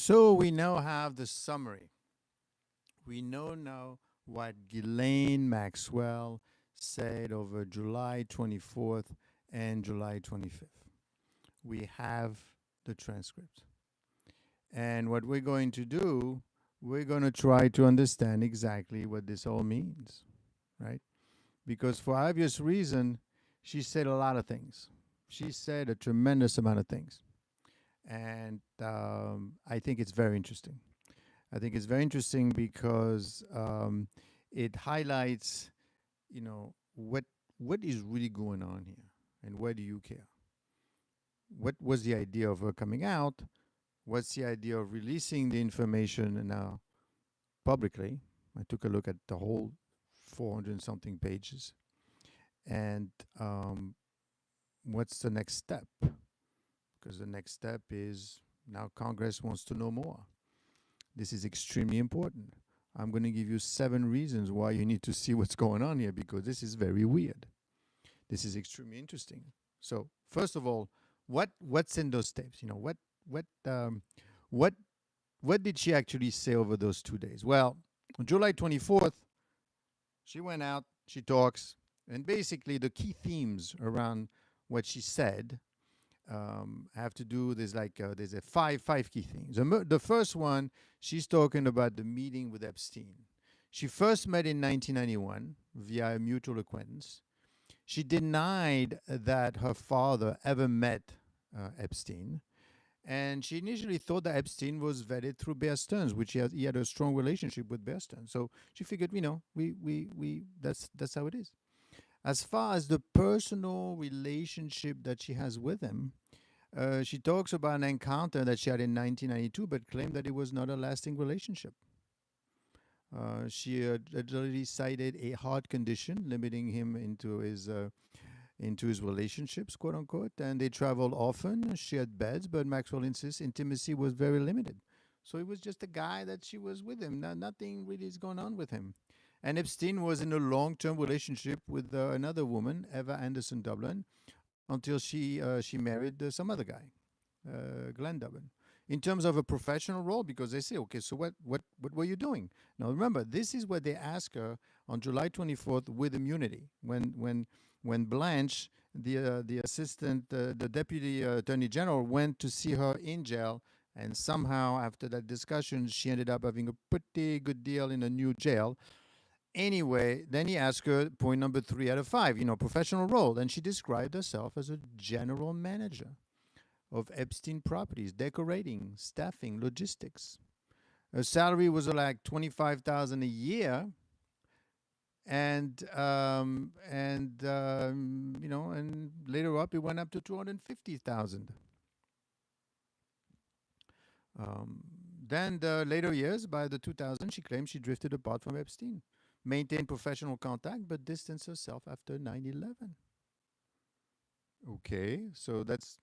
So we now have the summary. We know now what Ghislaine Maxwell said over July 24th and July 25th. We have the transcript. And what we're going to do, we're going to try to understand exactly what this all means, right? Because for obvious reason, she said a lot of things. She said a tremendous amount of things. And I think it's very interesting. I think it's very interesting because it highlights, what is really going on here, and why do you care? What was the idea of her coming out? What's the idea of releasing the information now publicly? I took a look at the whole 400 something pages, and what's the next step? Because the next step is now Congress wants to know more. This is extremely important. I'm going to give you 7 reasons why you need to see what's going on here, because this is very weird. This is extremely interesting. So, first of all, what's in those tapes? What did she actually say over those 2 days? Well, on July 24th, she went out, she talks, and basically the key themes around what she said have to do. There's a five key things. The first one, she's talking about the meeting with Epstein. She first met in 1991 via a mutual acquaintance. She denied that her father ever met Epstein, and she initially thought that Epstein was vetted through Bear Stearns, which he had a strong relationship with Bear Stearns. So she figured, that's how it is. As far as the personal relationship that she has with him, she talks about an encounter that she had in 1992, but claimed that it was not a lasting relationship. She already cited a heart condition limiting him into his relationships, quote unquote, and they traveled often, shared beds, but Maxwell insists intimacy was very limited. So it was just a guy that she was with him. Nothing really is going on with him. And Epstein was in a long-term relationship with another woman, Eva Anderson Dublin, until she married some other guy, Glenn Dublin. In terms of a professional role, because they say, okay, so what were you doing? Now remember, this is what they ask her on July 24th with immunity, when Blanche, the assistant, the deputy attorney general, went to see her in jail, and somehow after that discussion, she ended up having a pretty good deal in a new jail. Anyway, then he asked her point number 3 out of 5, professional role. And she described herself as a general manager of Epstein properties, decorating, staffing, logistics. Her salary was like $25,000 a year. And later up, it went up to $250,000. Then the later years, by the 2000s, she claimed she drifted apart from Epstein. Maintained professional contact, but distanced herself after 9/11. Okay, so that's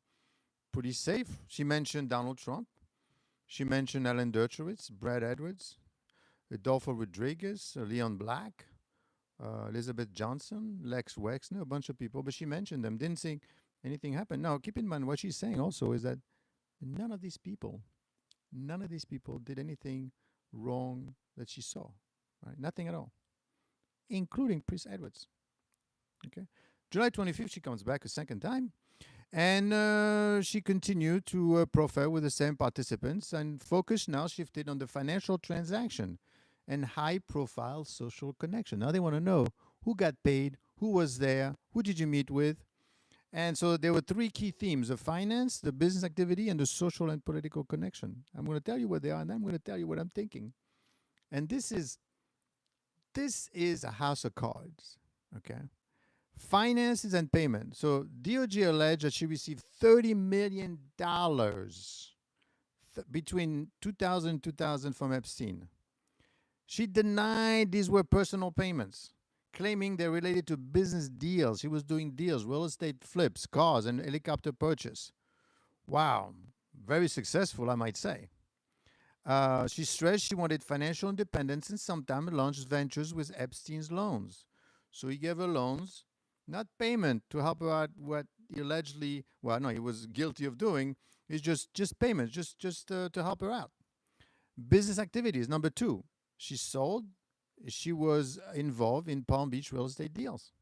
pretty safe. She mentioned Donald Trump. She mentioned Alan Dershowitz, Brad Edwards, Adolfo Rodriguez, Leon Black, Elizabeth Johnson, Lex Wexner, a bunch of people, but she mentioned them, didn't say anything happened. Now, keep in mind what she's saying also is that none of these people did anything wrong that she saw, right? Nothing at all, including Prince Edwards. Okay, July 25th, she comes back a second time, and she continued to proffer with the same participants, and focus now shifted on the financial transaction and high-profile social connection. Now they want to know who got paid, who was there, who did you meet with, and so there were 3 key themes: the finance, the business activity, and the social and political connection. I'm going to tell you what they are, and I'm going to tell you what I'm thinking. And this is a house of cards, okay? Finances and payment. So DOJ alleged that she received $30 million between 2000 and 2000 from Epstein. She denied these were personal payments, claiming they're related to business deals. She was doing deals, real estate flips, cars, and helicopter purchase. Wow, very successful, I might say. She stressed she wanted financial independence and sometimes launched ventures with Epstein's loans. So he gave her loans, not payment, to help her out what he allegedly, he was guilty of doing, is just payments, just to help her out. Business activities. Number two, she was involved in Palm Beach real estate deals.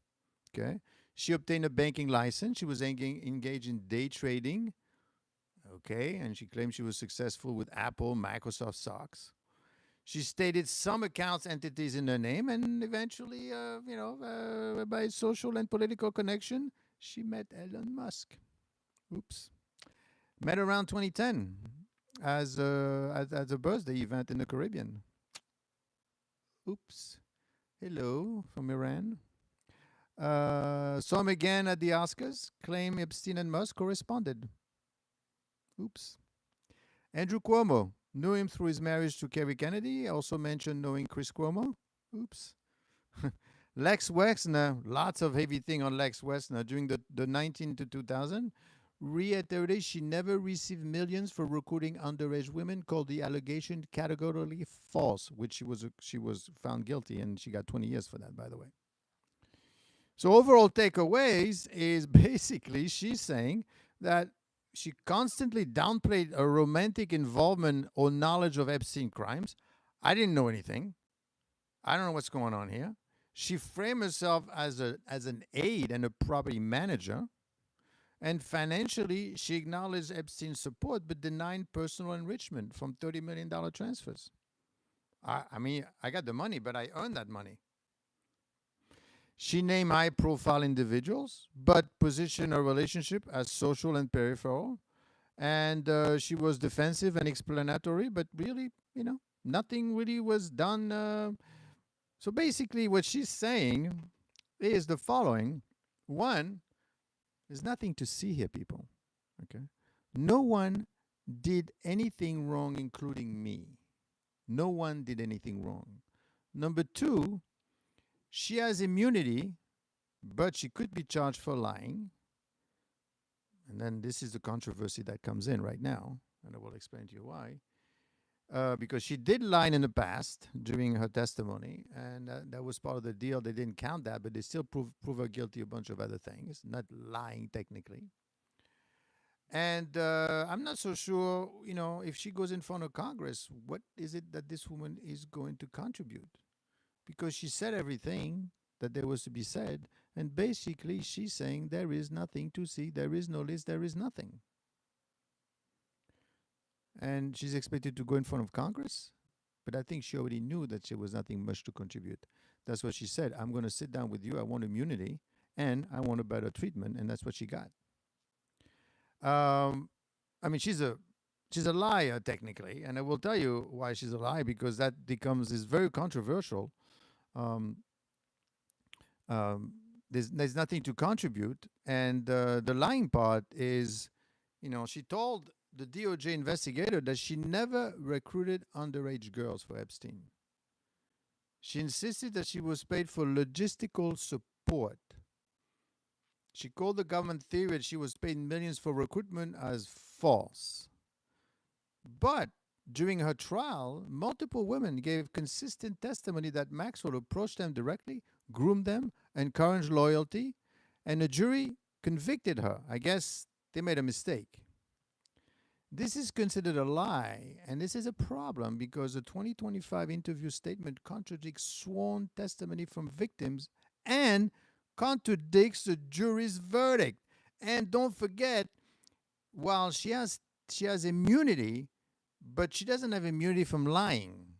Okay. She obtained a banking license. She was engaged in day trading. Okay. And she claimed she was successful with Apple, Microsoft stocks. She stated some accounts entities in her name, and eventually, by social and political connection, she met Elon Musk. Oops. Met around 2010 as a birthday event in the Caribbean. Oops. Hello from Iran. Saw him again at the Oscars. Claim Epstein and Musk corresponded. Oops. Andrew Cuomo. Knew him through his marriage to Kerry Kennedy. Also mentioned knowing Chris Cuomo. Oops. Lex Wexner. Lots of heavy thing on Lex Wexner. During the 19 to 2000, reiterated she never received millions for recruiting underage women, called the allegation categorically false, which she was found guilty, and she got 20 years for that, by the way. So overall takeaways is basically she's saying that she constantly downplayed a romantic involvement or knowledge of Epstein crimes. I didn't know anything. I don't know what's going on here. She framed herself as an aide and a property manager. And financially, she acknowledged Epstein's support but denied personal enrichment from $30 million transfers. I mean, I got the money, but I earned that money. She named high-profile individuals, but positioned her relationship as social and peripheral. And she was defensive and explanatory, but really, nothing really was done. So basically, what she's saying is the following. One, there's nothing to see here, people. Okay? No one did anything wrong, including me. No one did anything wrong. Number two, she has immunity, but she could be charged for lying. And then this is the controversy that comes in right now, and I will explain to you why. Because she did lie in the past during her testimony, and that was part of the deal. They didn't count that, but they still prove her guilty of a bunch of other things, not lying technically. And I'm not so sure, if she goes in front of Congress, what is it that this woman is going to contribute? Because she said everything that there was to be said, and basically she's saying there is nothing to see, there is no list, there is nothing. And she's expected to go in front of Congress, but I think she already knew that there was nothing much to contribute. That's what she said. I'm going to sit down with you. I want immunity, and I want a better treatment, and that's what she got. I mean, she's a liar technically, and I will tell you why she's a liar, because that is very controversial. There's nothing to contribute, and the lying part is, she told the DOJ investigator that she never recruited underage girls for Epstein. She insisted that she was paid for logistical support. She called the government theory that she was paid millions for recruitment as false. But during her trial, multiple women gave consistent testimony that Maxwell approached them directly, groomed them, encouraged loyalty, and the jury convicted her. I guess they made a mistake. This is considered a lie, and this is a problem because the 2025 interview statement contradicts sworn testimony from victims and contradicts the jury's verdict. And don't forget, while she has immunity, but she doesn't have immunity from lying.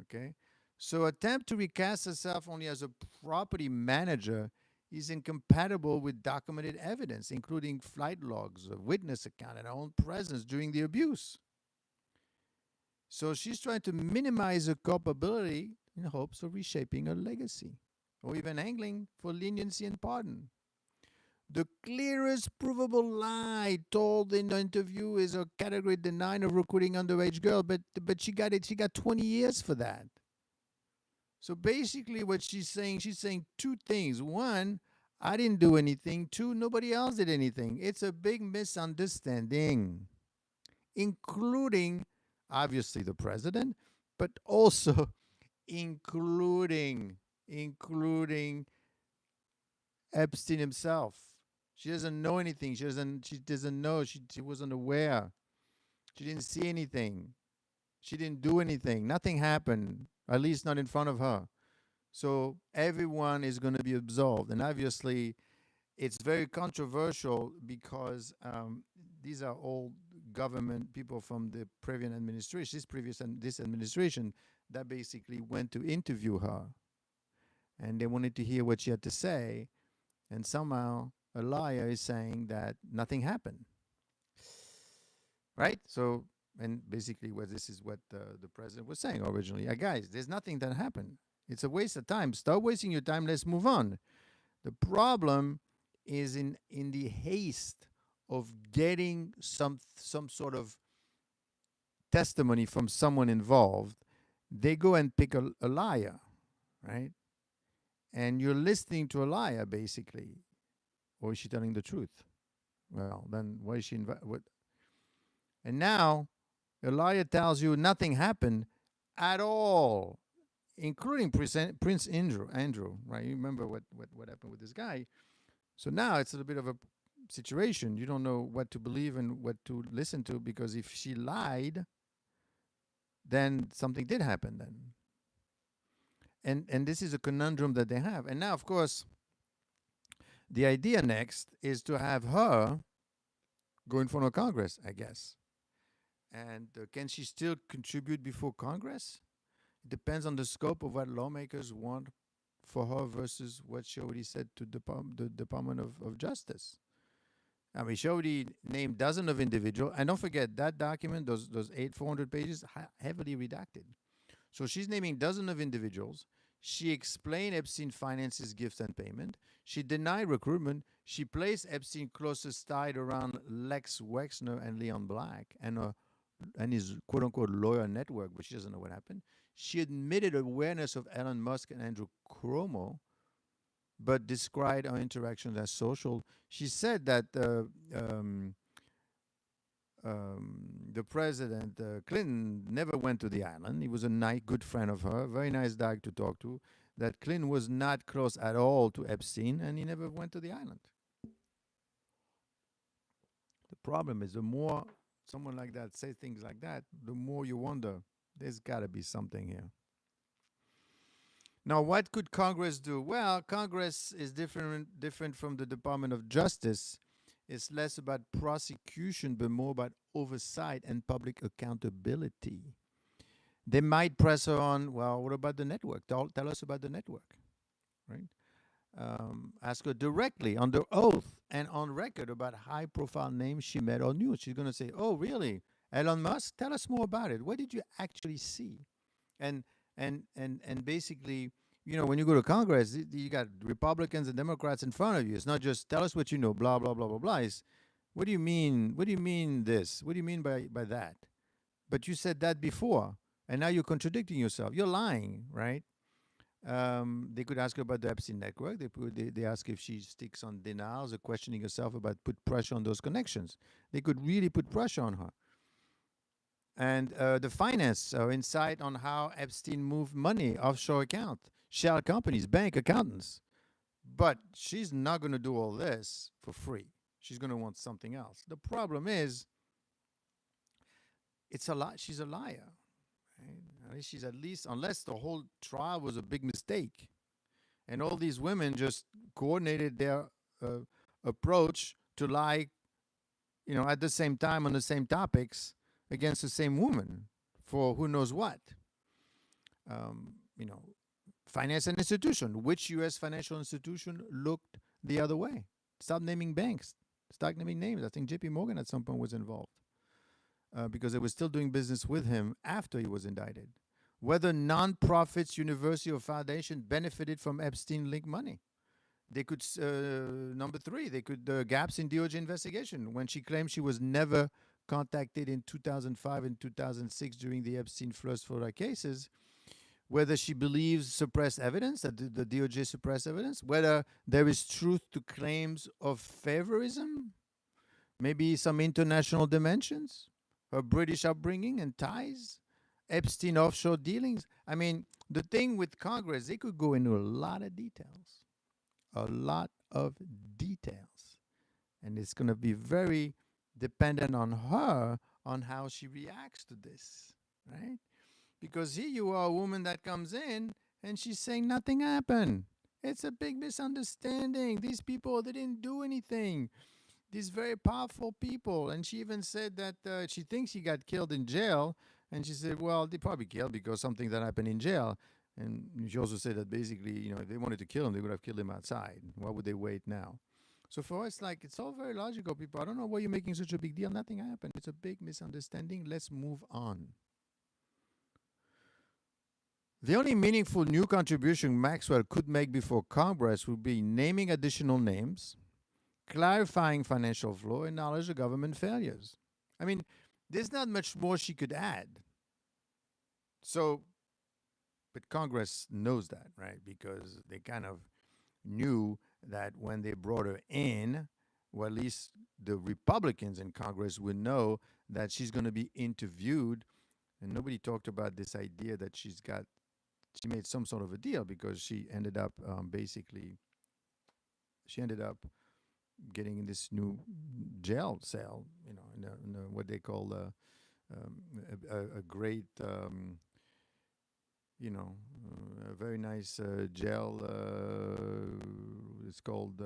Okay? So attempt to recast herself only as a property manager is incompatible with documented evidence, including flight logs, a witness account, and her own presence during the abuse. So she's trying to minimize her culpability in hopes of reshaping her legacy, or even angling for leniency and pardon. The clearest provable lie told in the interview is a category denying of recruiting underage girl, but she got 20 years for that. So basically what she's saying two things. One, I didn't do anything. Two, nobody else did anything. It's a big misunderstanding, including, obviously, the president, but also including Epstein himself. She doesn't know anything. She doesn't know. She wasn't aware. She didn't see anything. She didn't do anything. Nothing happened, at least not in front of her. So everyone is going to be absolved. And obviously, it's very controversial because these are all government people from the previous administration, this administration, that basically went to interview her, and they wanted to hear what she had to say. And somehow a liar is saying that nothing happened, right? So, and basically, what this is what the president was saying originally. Guys, there's nothing that happened. It's a waste of time. Stop wasting your time. Let's move on. The problem is in the haste of getting some sort of testimony from someone involved, they go and pick a liar, right? And you're listening to a liar, basically. Or is she telling the truth? Well, then why is she what? And now a liar tells you nothing happened at all, including Prince Andrew, right? You remember what happened with this guy. So now it's a bit of a situation. You don't know what to believe and what to listen to, because if she lied, then something did happen then. And this is a conundrum that they have. And now, of course, the idea next is to have her go in front of Congress, I guess. And can she still contribute before Congress? It depends on the scope of what lawmakers want for her versus what she already said to the Department of Justice. I mean, she already named dozens of individuals. And don't forget, that document, those 400 pages, heavily redacted. So she's naming dozens of individuals. She explained Epstein finances, gifts, and payment. She denied recruitment. She placed Epstein closest tied around Lex Wexner and Leon Black and his quote-unquote lawyer network, but she doesn't know what happened. She admitted awareness of Elon Musk and Andrew Cuomo, but described our interactions as social. She said that the president, Clinton, never went to the island. He was a nice, good friend of her, very nice guy to talk to. That Clinton was not close at all to Epstein, and he never went to the island. The problem is, the more someone like that says things like that, the more you wonder, there's got to be something here. Now, what could Congress do? Well, Congress is different from the Department of Justice. It's less about prosecution, but more about oversight and public accountability. They might press her on, well, what about the network? Tell us about the network, right? Ask her directly, under oath and on record, about high-profile names she met or knew. She's going to say, oh, really? Elon Musk? Tell us more about it. What did you actually see? And basically, when you go to Congress, you got Republicans and Democrats in front of you. It's not just tell us what you know, blah, blah, blah, blah, blah. It's, what do you mean? What do you mean this? What do you mean by that? But you said that before, and now you're contradicting yourself. You're lying, right? They could ask her about the Epstein network. They ask if she sticks on denials or questioning herself about put pressure on those connections. They could really put pressure on her. And the finance insight on how Epstein moved money, offshore account, shell companies, bank accountants. But she's not going to do all this for free. She's going to want something else. The problem is, it's a lot. She's a liar. Right? She's at least, unless the whole trial was a big mistake, and all these women just coordinated their approach to lie, at the same time on the same topics against the same woman for who knows what. Finance and institution. Which U.S. financial institution looked the other way? Stop naming banks. Stop naming names. I think J.P. Morgan at some point was involved because they were still doing business with him after he was indicted. Whether nonprofits, university, or foundation benefited from Epstein-linked money. They could, number three, gaps in DOJ investigation when she claimed she was never contacted in 2005 and 2006 during the Epstein Florida cases, whether she believes suppressed evidence, that the DOJ suppressed evidence, whether there is truth to claims of favorism, maybe some international dimensions, her British upbringing and ties, Epstein offshore dealings. I mean, the thing with Congress, they could go into a lot of details. And it's going to be very dependent on her, on how she reacts to this. right? Because here you are, a woman that comes in and she's saying nothing happened. It's a big misunderstanding. These people, they didn't do anything. These very powerful people. And she even said that she thinks he got killed in jail. And she said, well, they probably killed because something that happened in jail. And she also said that basically, if they wanted to kill him, they would have killed him outside. Why would they wait now? So for us, like, it's all very logical, people. I don't know why you're making such a big deal. Nothing happened. It's a big misunderstanding. Let's move on. The only meaningful new contribution Maxwell could make before Congress would be naming additional names, clarifying financial flow, and knowledge of government failures. I mean, there's not much more she could add. So, but Congress knows that, right? Because they kind of knew that when they brought her in, or at least the Republicans in Congress would know that she's going to be interviewed. And nobody talked about this idea that she made some sort of a deal because she ended up getting in this new jail cell, in what they call a great, a very nice jail. It's called,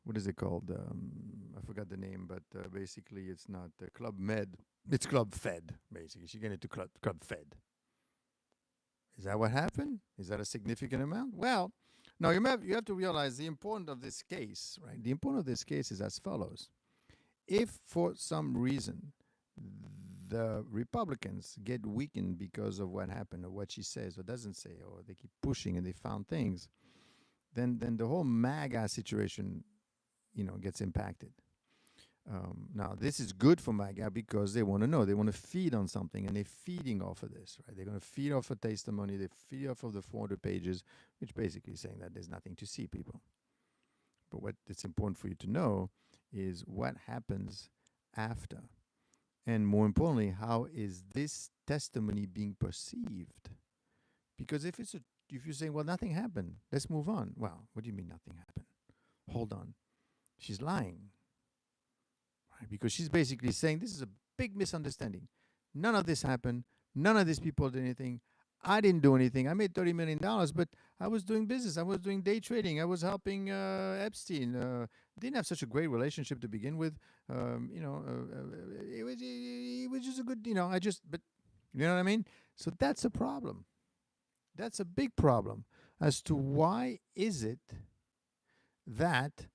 what is it called? I forgot the name, but basically it's not Club Med. It's Club Fed, basically. She got into Club Fed. Is that what happened? Is that a significant amount? Well, no, you have to realize the importance of this case, right? The importance of this case is as follows. If for some reason the Republicans get weakened because of what happened or what she says or doesn't say, or they keep pushing and they found things, then the whole MAGA situation, gets impacted. Now, this is good for MAGA because they want to know. They want to feed on something, and they're feeding off of this, right? They're going to feed off of testimony. They feed off of the 400 pages, which basically is saying that there's nothing to see, people. But what it's important for you to know is what happens after. And more importantly, how is this testimony being perceived? Because if you're saying, well, nothing happened, let's move on. Well, what do you mean nothing happened? Hold on. She's lying. Right? Because she's basically saying this is a big misunderstanding. None of this happened. None of these people did anything. I didn't do anything. I made $30 million, but I was doing business. I was doing day trading. I was helping Epstein. Didn't have such a great relationship to begin with. It was just a good, but you know what I mean? So that's a problem. That's a big problem as to why is it that,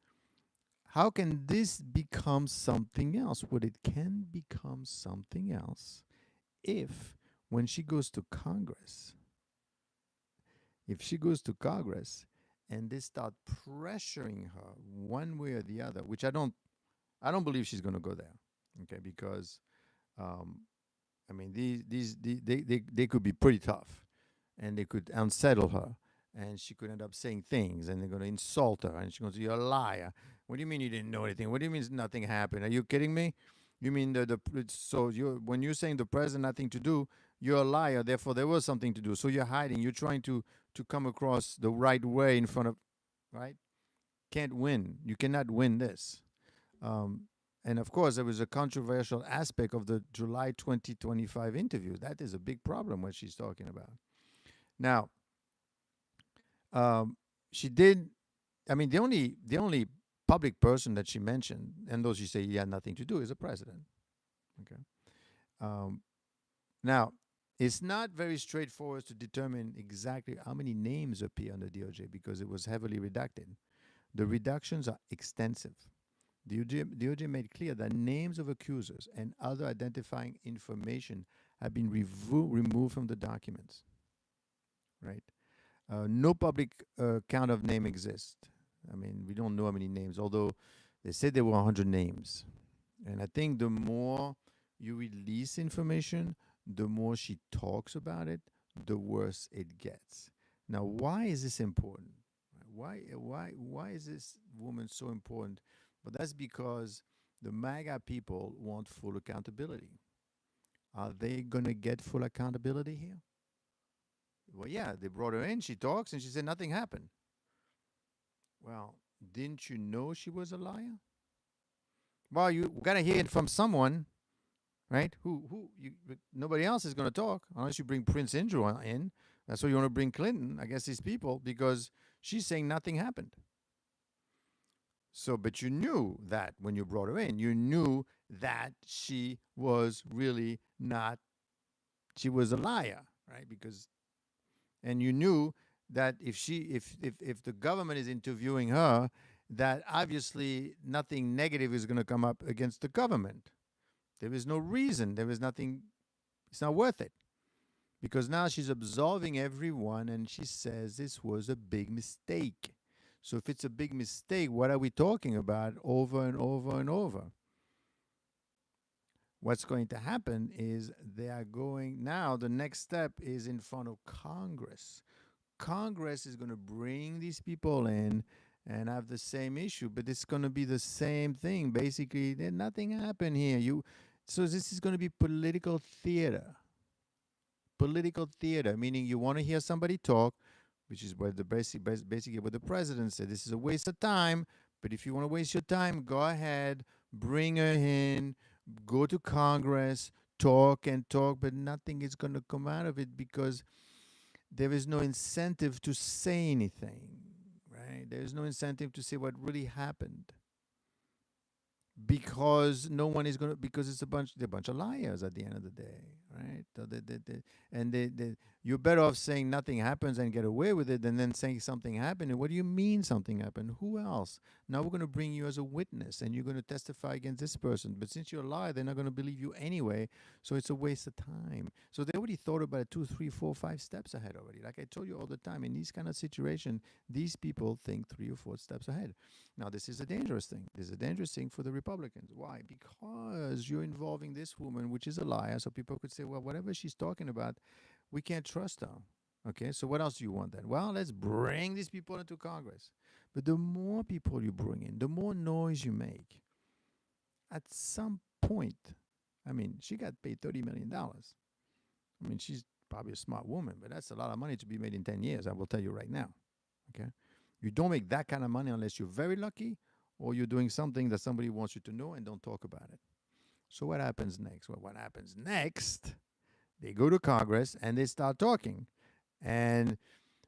how can this become something else? Well, it can become something else if, when she goes to Congress, and they start pressuring her one way or the other, which I don't believe she's going to go there, okay? Because, they could be pretty tough, and they could unsettle her, and she could end up saying things, and they're going to insult her, and she's going to say, "You're a liar." What do you mean you didn't know anything? What do you mean nothing happened? Are you kidding me? You mean when you're saying the president nothing to do, you're a liar. Therefore, there was something to do. So you're hiding. You're trying to come across the right way in front of, right? Can't win. You cannot win this. And of course, there was a controversial aspect of the July 2025 interview. That is a big problem, what she's talking about. Now, she did. I mean, the only public person that she mentioned, and those she say he had nothing to do, is the president. Okay. Now, it's not very straightforward to determine exactly how many names appear on the DOJ because it was heavily redacted. The reductions are extensive. The DOJ made clear that names of accusers and other identifying information have been removed from the documents. Right? No public count of name exists. I mean, we don't know how many names, although they said there were 100 names. And I think the more you release information, the more she talks about it, the worse it gets. Now, why is this important? Why is this woman so important? But that's because the MAGA people want full accountability. Are they going to get full accountability here? Well, yeah, they brought her in, she talks, and she said nothing happened. Well, didn't you know she was a liar? Well, you got to hear it from someone. right? Nobody else is going to talk unless you bring Prince Andrew in. That's why you want to bring Clinton, I guess, these people, because she's saying nothing happened. So, but you knew that when you brought her in, you knew that she was really not, she was a liar, right? Because, and you knew that if the government is interviewing her, that obviously nothing negative is going to come up against the government. There is no reason. There is nothing. It's not worth it. Because now she's absolving everyone and she says this was a big mistake. So if it's a big mistake, what are we talking about over and over and over? What's going to happen is they are going, now the next step is in front of Congress. Congress is going to bring these people in and have the same issue, but it's going to be the same thing. Basically, nothing happened here. So this is going to be political theater. Political theater, meaning you want to hear somebody talk, which is what basically what the president said. This is a waste of time, but if you want to waste your time, go ahead, bring her in, go to Congress, talk and talk, but nothing is going to come out of it because there is no incentive to say anything, right? There is no incentive to say what really happened. Because no one is going to, because they're a bunch of liars at the end of the day, right? You're better off saying nothing happens and get away with it than then saying something happened. And what do you mean something happened? Who else? Now we're going to bring you as a witness and you're going to testify against this person. But since you're a liar, they're not going to believe you anyway. So it's a waste of time. So they already thought about it 2, 3, 4, 5 steps ahead already. Like I told you all the time, in these kind of situations, these people think 3 or 4 steps ahead. Now, this is a dangerous thing. This is a dangerous thing for the Republicans. Why? Because you're involving this woman, which is a liar. So people could say, well, whatever she's talking about, we can't trust her. Okay, so what else do you want then? Well, let's bring these people into Congress. But the more people you bring in, the more noise you make. At some point, I mean, she got paid $30 million. I mean, she's probably a smart woman, but that's a lot of money to be made in 10 years, I will tell you right now. Okay? You don't make that kind of money unless you're very lucky or you're doing something that somebody wants you to know and don't talk about it. So what happens next? Well, what happens next, they go to Congress and they start talking. And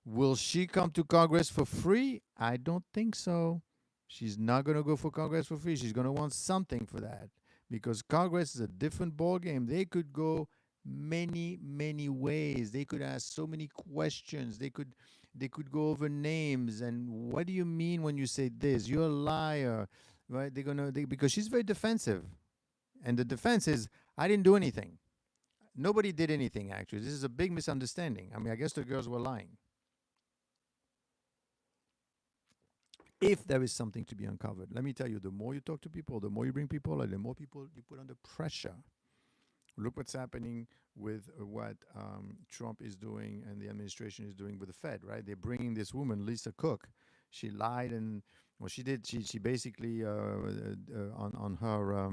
will she come to Congress for free? I don't think so. She's not going to go for Congress for free. She's going to want something for that because Congress is a different ballgame. They could go many, many ways. They could ask so many questions. They could go over names and what do you mean when you say this? You're a liar, right? Because she's very defensive, and the defense is I didn't do anything. Nobody did anything actually. This is a big misunderstanding. I mean, I guess the girls were lying. If there is something to be uncovered, let me tell you, the more you talk to people, the more you bring people, and the more people you put under pressure. Look what's happening with what Trump is doing and the administration is doing with the Fed, right? They're bringing this woman, Lisa Cook. She lied and, well, she did. She basically, on her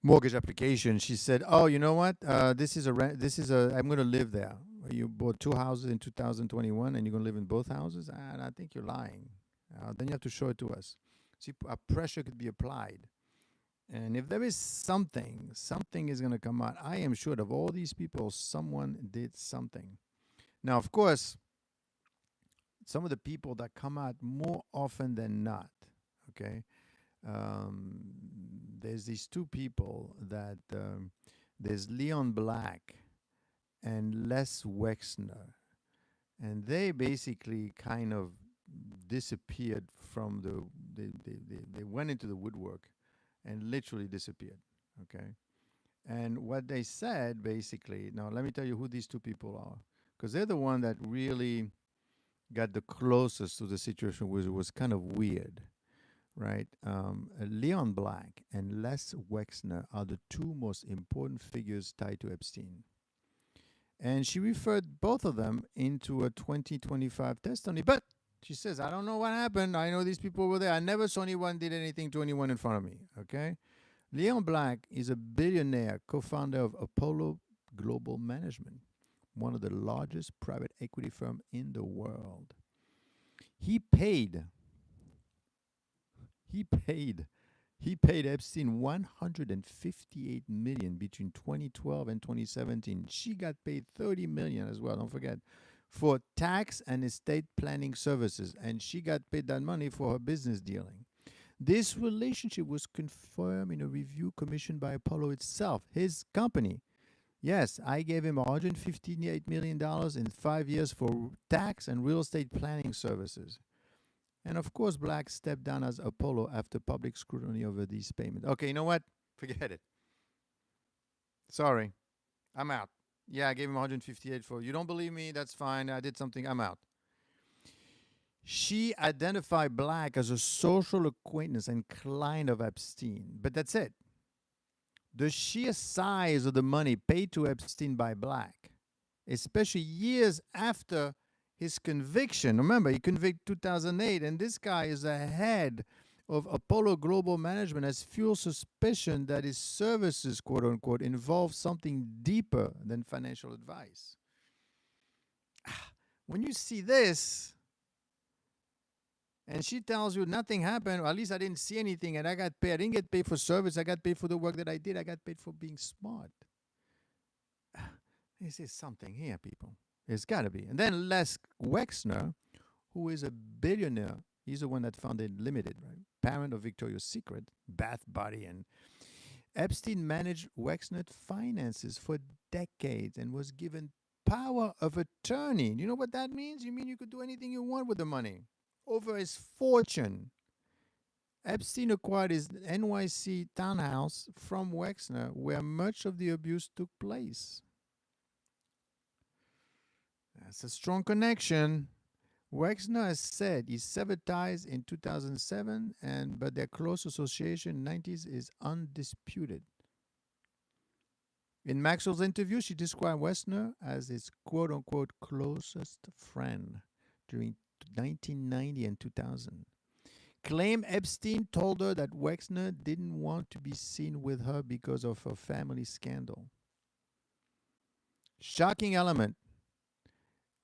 mortgage application, she said, oh, you know what? I'm going to live there. You bought 2 houses in 2021 and you're going to live in both houses? And I think you're lying. Then you have to show it to us. See, a pressure could be applied. And if there is something is going to come out. I am sure of all these people, someone did something. Now, of course, some of the people that come out more often than not, okay, there's these 2 people that, there's Leon Black and Les Wexner. And they basically kind of disappeared from they went into the woodwork and literally disappeared, okay? And what they said, basically, now let me tell you who these 2 people are, because they're the one that really got the closest to the situation, which was kind of weird, right? Leon Black and Les Wexner are the 2 most important figures tied to Epstein. And she referred both of them into a 2025 testimony, but she says, I don't know what happened. I know these people were there. I never saw anyone did anything to anyone in front of me, okay? Leon Black is a billionaire, co-founder of Apollo Global Management, one of the largest private equity firms in the world. He paid He paid Epstein 158 million between 2012 and 2017. She got paid 30 million as well, don't forget, for tax and estate planning services, and she got paid that money for her business dealing. This relationship was confirmed in a review commissioned by Apollo itself, his company. Yes, I gave him $158 million in 5 years for tax and real estate planning services. And of course, Black stepped down as Apollo after public scrutiny over these payments. Okay, you know what? Forget it. Sorry. I'm out. Yeah, I gave him 158 for. You don't believe me? That's fine. I did something. I'm out. She identified Black as a social acquaintance and client of Epstein, but that's it. The sheer size of the money paid to Epstein by Black, especially years after his conviction. Remember, he convicted 2008, and this guy is the head of Apollo Global Management, has fueled suspicion that his services, quote unquote, involve something deeper than financial advice. When you see this, and she tells you nothing happened, or at least I didn't see anything, and I got paid. I didn't get paid for service. I got paid for the work that I did. I got paid for being smart. This is something here, people. There's got to be. And then Les Wexner, who is a billionaire. He's the one that founded Limited, right? Parent of Victoria's Secret, Bath Body. And Epstein managed Wexner finances for decades and was given power of attorney. You know what that means? You mean you could do anything you want with the money over his fortune. Epstein acquired his NYC townhouse from Wexner, where much of the abuse took place. That's a strong connection. Wexner has said he severed ties in 2007, but their close association in the 90s is undisputed. In Maxwell's interview, she described Wexner as his quote-unquote closest friend during 1990 and 2000. Claimed Epstein told her that Wexner didn't want to be seen with her because of her family scandal. Shocking element.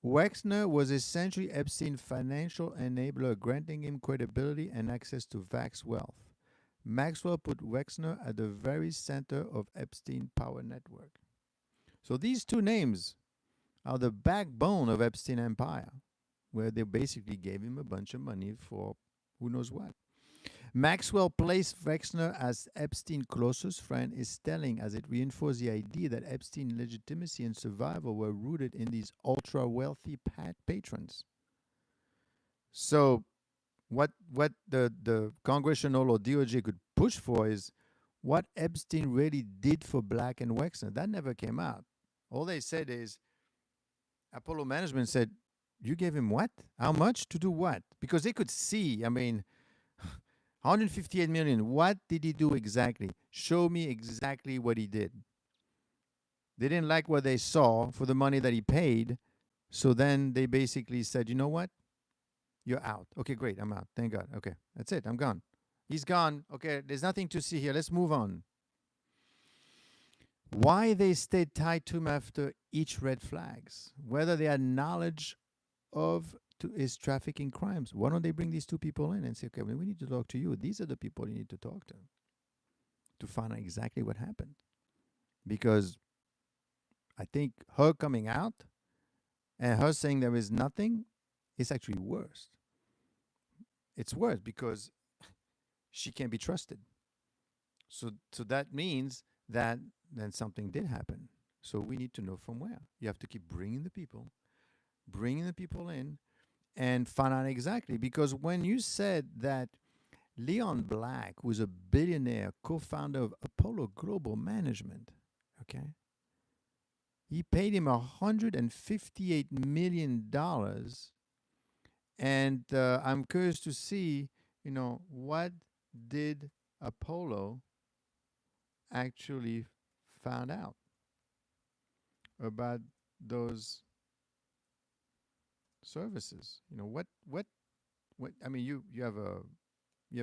Wexner was essentially Epstein's financial enabler, granting him credibility and access to vast wealth. Maxwell put Wexner at the very center of Epstein's power network. So these two names are the backbone of Epstein empire, where they basically gave him a bunch of money for who knows what. Maxwell placed Wexner as Epstein's closest friend is telling, as it reinforced the idea that Epstein's legitimacy and survival were rooted in these ultra-wealthy patrons. So what the Congressional or DOJ could push for is what Epstein really did for Black and Wexner. That never came out. All they said is Apollo Management said, you gave him what? How much? To do what? Because they could see, 158 million. What did he do exactly? Show me exactly what he did. They didn't like what they saw for the money that he paid. So then they basically said, you know what? You're out. Okay, great. I'm out. Thank God. Okay, that's it. I'm gone. He's gone. Okay, there's nothing to see here. Let's move on. Why they stayed tied to him after each red flags, whether they had knowledge of his trafficking crimes. Why don't they bring these two people in and say, okay, we need to talk to you. These are the people you need to talk to find out exactly what happened. Because I think her coming out and her saying there is nothing is actually worse. It's worse because she can't be trusted. So that means that then something did happen. So we need to know from where. You have to keep bringing the people in and find out exactly. Because when you said that Leon Black, who's a billionaire, co-founder of Apollo Global Management, okay, he paid him $158 million. And I'm curious to see, what did Apollo actually found out about those services? What you have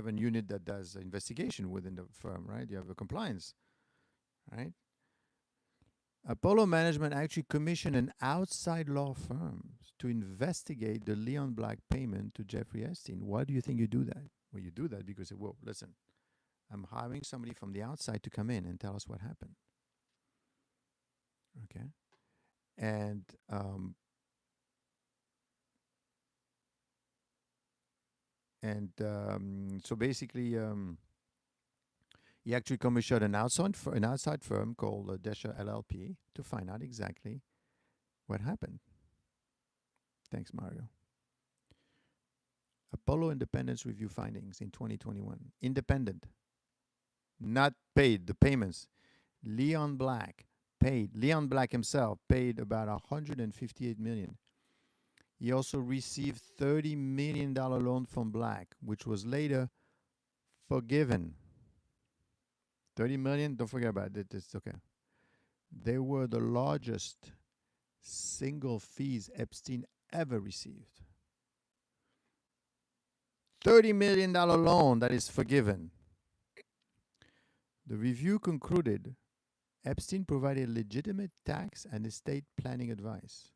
a unit that does investigation within the firm, right? You have a compliance, right? Apollo Management actually commissioned an outside law firm to investigate the Leon Black payment to Jeffrey Epstein. Why do you think you do that? Well, you do that because, listen, I'm hiring somebody from the outside to come in and tell us what happened. Okay. And so basically, he actually commissioned an outside firm called Desha LLP to find out exactly what happened. Thanks, Mario. Apollo Independence Review findings in 2021. Independent, not paid, the payments. Leon Black himself paid about $158 million. He also received $30 million loan from Black, which was later forgiven. 30 million, don't forget about it. It's okay. They were the largest single fees Epstein ever received. $30 million loan that is forgiven. The review concluded Epstein provided legitimate tax and estate planning advice.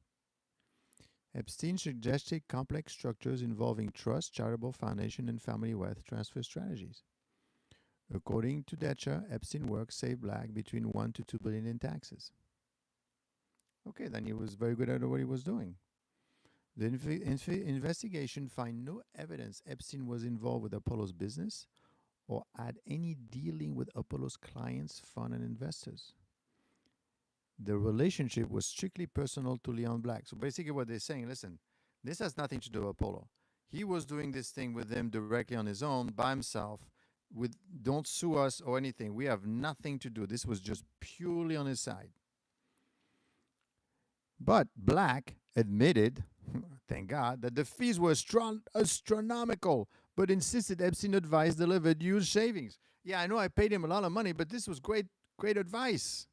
Epstein suggested complex structures involving trust, charitable foundation, and family wealth transfer strategies. According to Desha, Epstein work saved Black between $1 to $2 billion in taxes. Okay, then he was very good at what he was doing. The investigation found no evidence Epstein was involved with Apollo's business or had any dealing with Apollo's clients, fund, and investors. The relationship was strictly personal to Leon Black. So basically what they're saying, listen, this has nothing to do with Apollo. He was doing this thing with them directly on his own, by himself, with don't sue us or anything. We have nothing to do. This was just purely on his side. But Black admitted, thank God, that the fees were astronomical, but insisted Epstein advice delivered huge savings. Yeah, I know I paid him a lot of money, but this was great advice.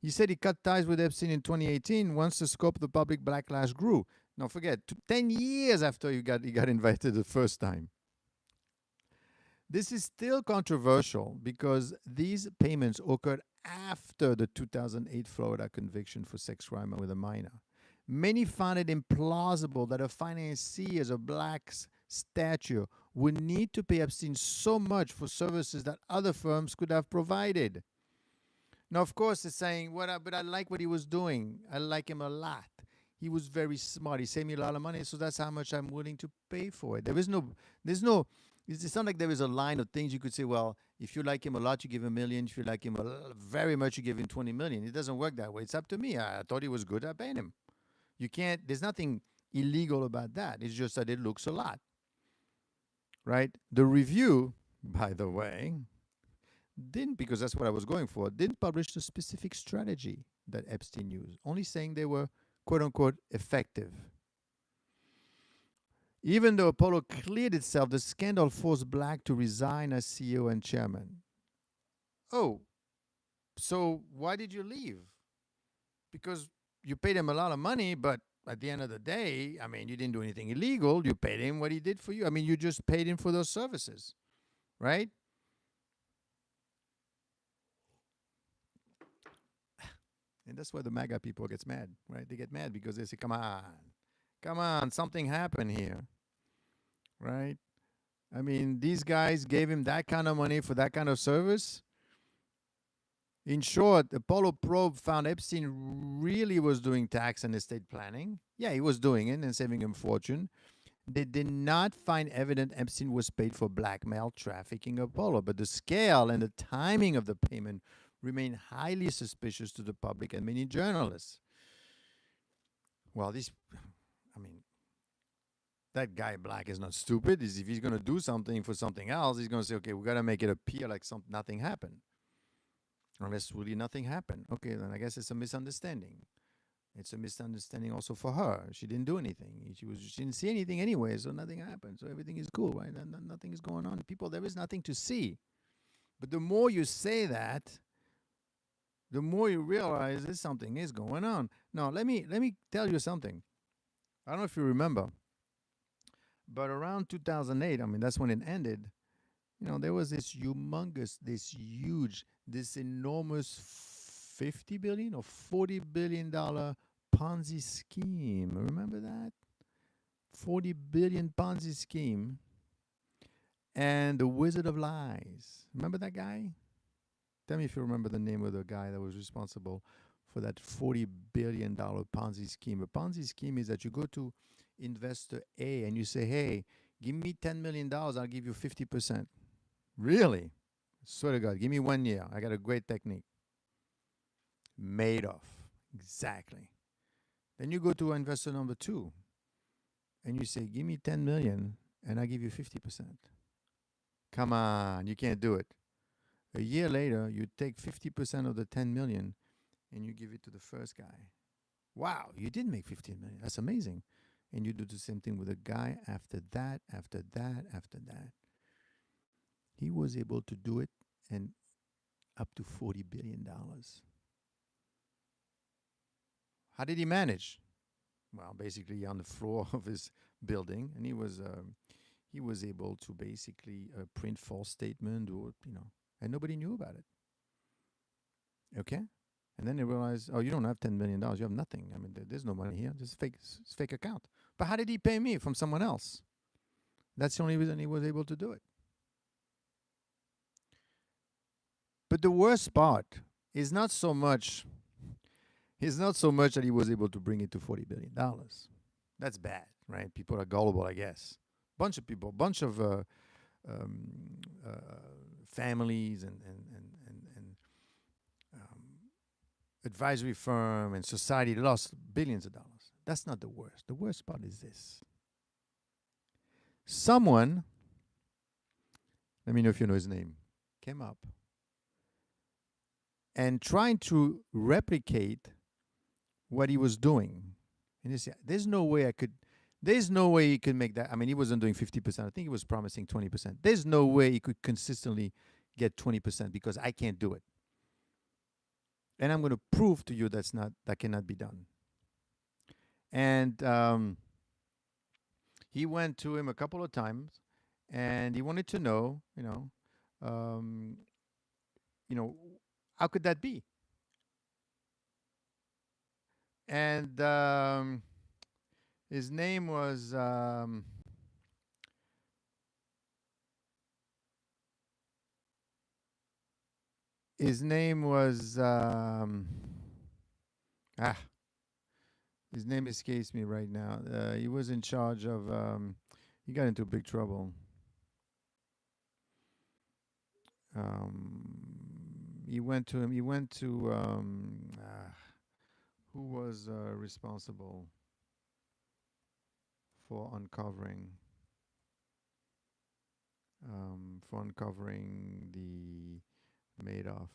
He said he cut ties with Epstein in 2018 once the scope of the public backlash grew. Now forget, 10 years after he got invited the first time. This is still controversial because these payments occurred after the 2008 Florida conviction for sex crime with a minor. Many found it implausible that a financier of Black's stature would need to pay Epstein so much for services that other firms could have provided. Now, of course, it's saying, but I like what he was doing. I like him a lot. He was very smart. He saved me a lot of money, so that's how much I'm willing to pay for it. There's no, it's not like there is a line of things you could say, well, if you like him a lot, you give him $1 million. If you like him very much, you give him $20 million. It doesn't work that way. It's up to me. I thought he was good. I paid him. You can't, there's nothing illegal about that. It's just that it looks a lot, right? The review, by the way, didn't, because that's what I was going for, didn't publish the specific strategy that Epstein used, only saying they were, quote unquote, effective. Even though Apollo cleared itself, the scandal forced Black to resign as CEO and chairman. Oh, so why did you leave? Because you paid him a lot of money, but at the end of the day, I mean, you didn't do anything illegal. You paid him what he did for you. I mean, you just paid him for those services, right? And that's why the MAGA people gets mad, right? They get mad because they say, come on, something happened here, right? I mean, these guys gave him that kind of money for that kind of service. In short, Apollo probe found Epstein really was doing tax and estate planning. Yeah, he was doing it and saving him fortune. They did not find evident Epstein was paid for blackmail, trafficking Apollo, but the scale and the timing of the payment remain highly suspicious to the public and many journalists. Well, that guy Black is not stupid. If he's going to do something for something else, he's going to say, okay, we got to make it appear like nothing happened. Unless really nothing happened. Okay, then I guess it's a misunderstanding. It's a misunderstanding also for her. She didn't do anything. She didn't see anything anyway, so nothing happened. So everything is cool, right? And nothing is going on. People, there is nothing to see. But the more you say that, the more you realize that something is going on. Now, let me tell you something. I don't know if you remember, but around 2008, I mean, that's when it ended. You know, there was this humongous, this huge, this enormous $50 billion or $40 billion Ponzi scheme. Remember that? $40 billion Ponzi scheme. and the Wizard of Lies. Remember that guy? Tell me if you remember the name of the guy that was responsible for that $40 billion Ponzi scheme. A Ponzi scheme is that you go to investor A and you say, hey, give me $10 million, I'll give you 50%. Really? Swear to God, give me 1 year. I got a great technique. Madoff. Exactly. Then you go to investor number 2 and you say, give me 10 million and I give you 50%. Come on, you can't do it. A year later, you take 50% of the 10 million and you give it to the first guy. Wow, you did make 15 million. That's amazing. And you do the same thing with a guy after that, after that, after that. He was able to do it and up to $40 billion. How did he manage? Well, basically on the floor of his building, and he was able to basically print false statement, or and nobody knew about it. Okay, and then they realized, oh, you don't have $10 million, you have nothing. I mean, there's no money here. This is fake account. But how did he pay me from someone else? That's the only reason he was able to do it. But the worst part is not so much that he was able to bring it to $40 billion. That's bad, right? People are gullible, I guess. Bunch of people, bunch of families and advisory firm and society lost billions of dollars. That's not the worst. The worst part is this. Someone, let me know if you know his name, came up and trying to replicate what he was doing. And he said, there's no way he could make that. I mean, he wasn't doing 50%. I think he was promising 20%. There's no way he could consistently get 20% because I can't do it. And I'm going to prove to you that cannot be done. And he went to him a couple of times, and he wanted to know, how could that be? And his name was his name escapes me right now. He was in charge of he got into big trouble. He went to who was responsible for uncovering the Madoff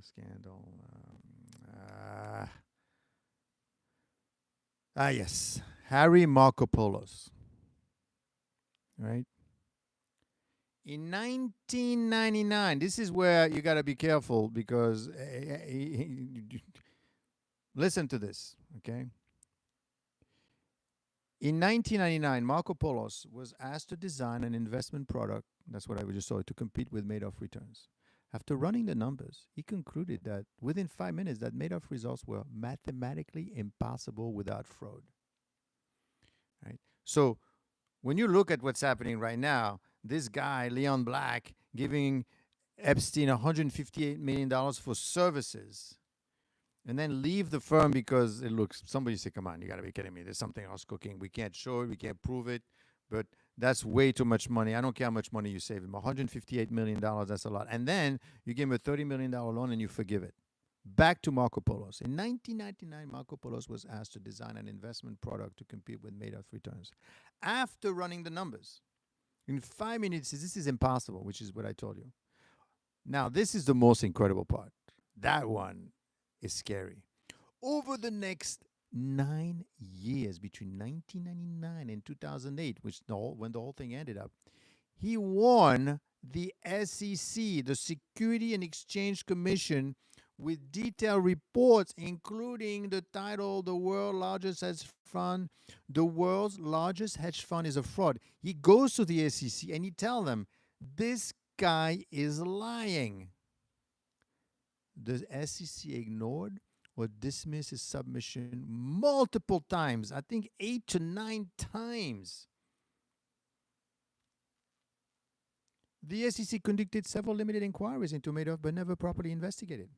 scandal. Yes, Harry Markopoulos. Right? In 1999, this is where you got to be careful because listen to this, okay? In 1999, Markopoulos was asked to design an investment product, that's what I just saw, to compete with Madoff returns. After running the numbers, he concluded that within 5 minutes that Madoff results were mathematically impossible without fraud. Right? So when you look at what's happening right now, this guy, Leon Black, giving Epstein $158 million for services and then leave the firm because it looks, somebody say, come on, you got to be kidding me. There's something else cooking. We can't show it. We can't prove it. But that's way too much money. I don't care how much money you save him. $158 million, that's a lot. And then you give him a $30 million loan and you forgive it. Back to Markopoulos. In 1999, Markopoulos was asked to design an investment product to compete with Madoff returns. After running the numbers, in 5 minutes, this is impossible, which is what I told you. Now, this is the most incredible part. That one is scary. Over the next 9 years, between 1999 and 2008, when the whole thing ended up, he won the SEC, the Security and Exchange Commission, with detailed reports, including the title, The World's Largest Hedge Fund. The world's largest hedge fund is a fraud. He goes to the SEC and he tells them, this guy is lying. The SEC ignored or dismiss his submission multiple times. I think 8 to 9 times. The SEC conducted several limited inquiries into Madoff but never properly investigated.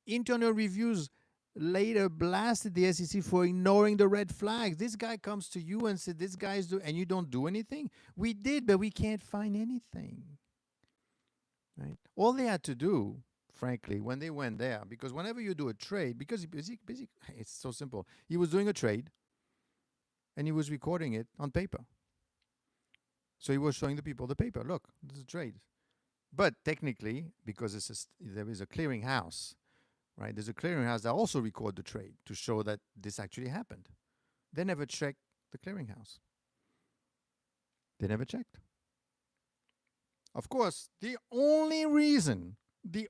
Internal reviews later blasted the SEC for ignoring the red flags. This guy comes to you and said, this guy's doing, and you don't do anything? We did, but we can't find anything. Right? All they had to do, frankly, when they went there, because whenever you do a trade, because it's so simple. He was doing a trade, and he was recording it on paper. So he was showing the people the paper. Look, this is a trade. But technically, because there is a clearinghouse, right? There's a clearinghouse that also record the trade to show that this actually happened. They never checked the clearinghouse. They never checked. Of course, the only reason we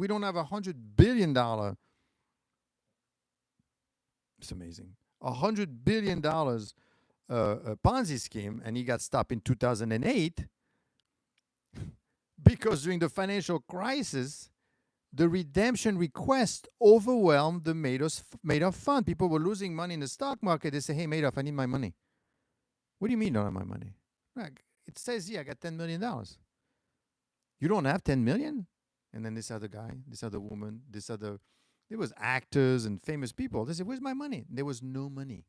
don't have $100 billion, it's amazing, $100 billion Ponzi scheme, and he got stopped in 2008 because during the financial crisis, the redemption request overwhelmed the Madoff fund. People were losing money in the stock market. They say, hey, Madoff, I need my money. What do you mean you don't have my money? It says here I got $10 million. You don't have $10 million? And then this other guy, this other woman, there was actors and famous people. They said, where's my money? There was no money.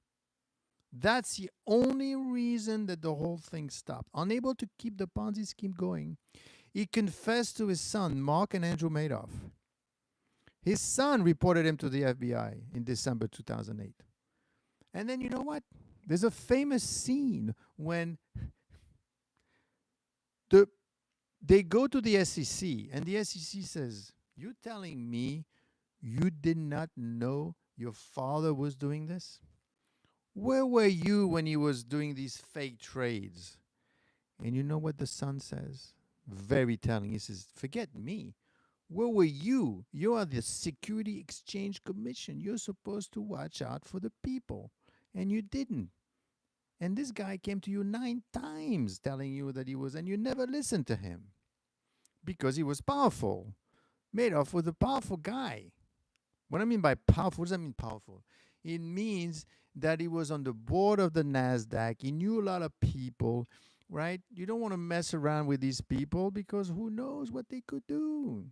That's the only reason that the whole thing stopped. Unable to keep the Ponzi scheme going, he confessed to his son, Mark and Andrew Madoff. His son reported him to the FBI in December 2008. And then you know what? There's a famous scene when they go to the SEC, and the SEC says, you're telling me you did not know your father was doing this? Where were you when he was doing these fake trades? And you know what the son says? Very telling. He says, forget me. Where were you? You are the Security Exchange Commission. You're supposed to watch out for the people. And you didn't. And this guy came to you 9 times telling you that he was, and you never listened to him because he was powerful. Madoff was a powerful guy. What I mean by powerful, what does that mean powerful? It means that he was on the board of the NASDAQ. He knew a lot of people, right? You don't want to mess around with these people because who knows what they could do.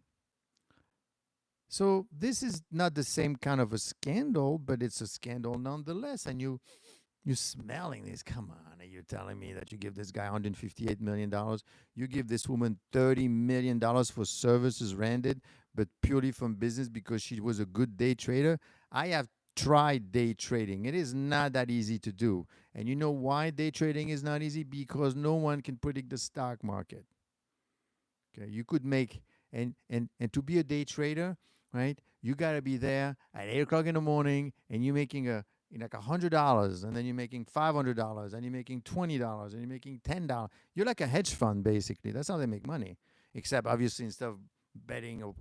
So this is not the same kind of a scandal, but it's a scandal nonetheless. And you're smelling this. Come on, are you telling me that you give this guy $158 million? You give this woman $30 million for services rendered, but purely from business because she was a good day trader? I have tried day trading. It is not that easy to do. And you know why day trading is not easy? Because no one can predict the stock market. Okay, you could make, and to be a day trader, right, you got to be there at 8 o'clock in the morning, and you're making like $100, and then you're making $500, and you're making $20, and you're making $10. You're like a hedge fund, basically. That's how they make money. Except, obviously, instead of betting or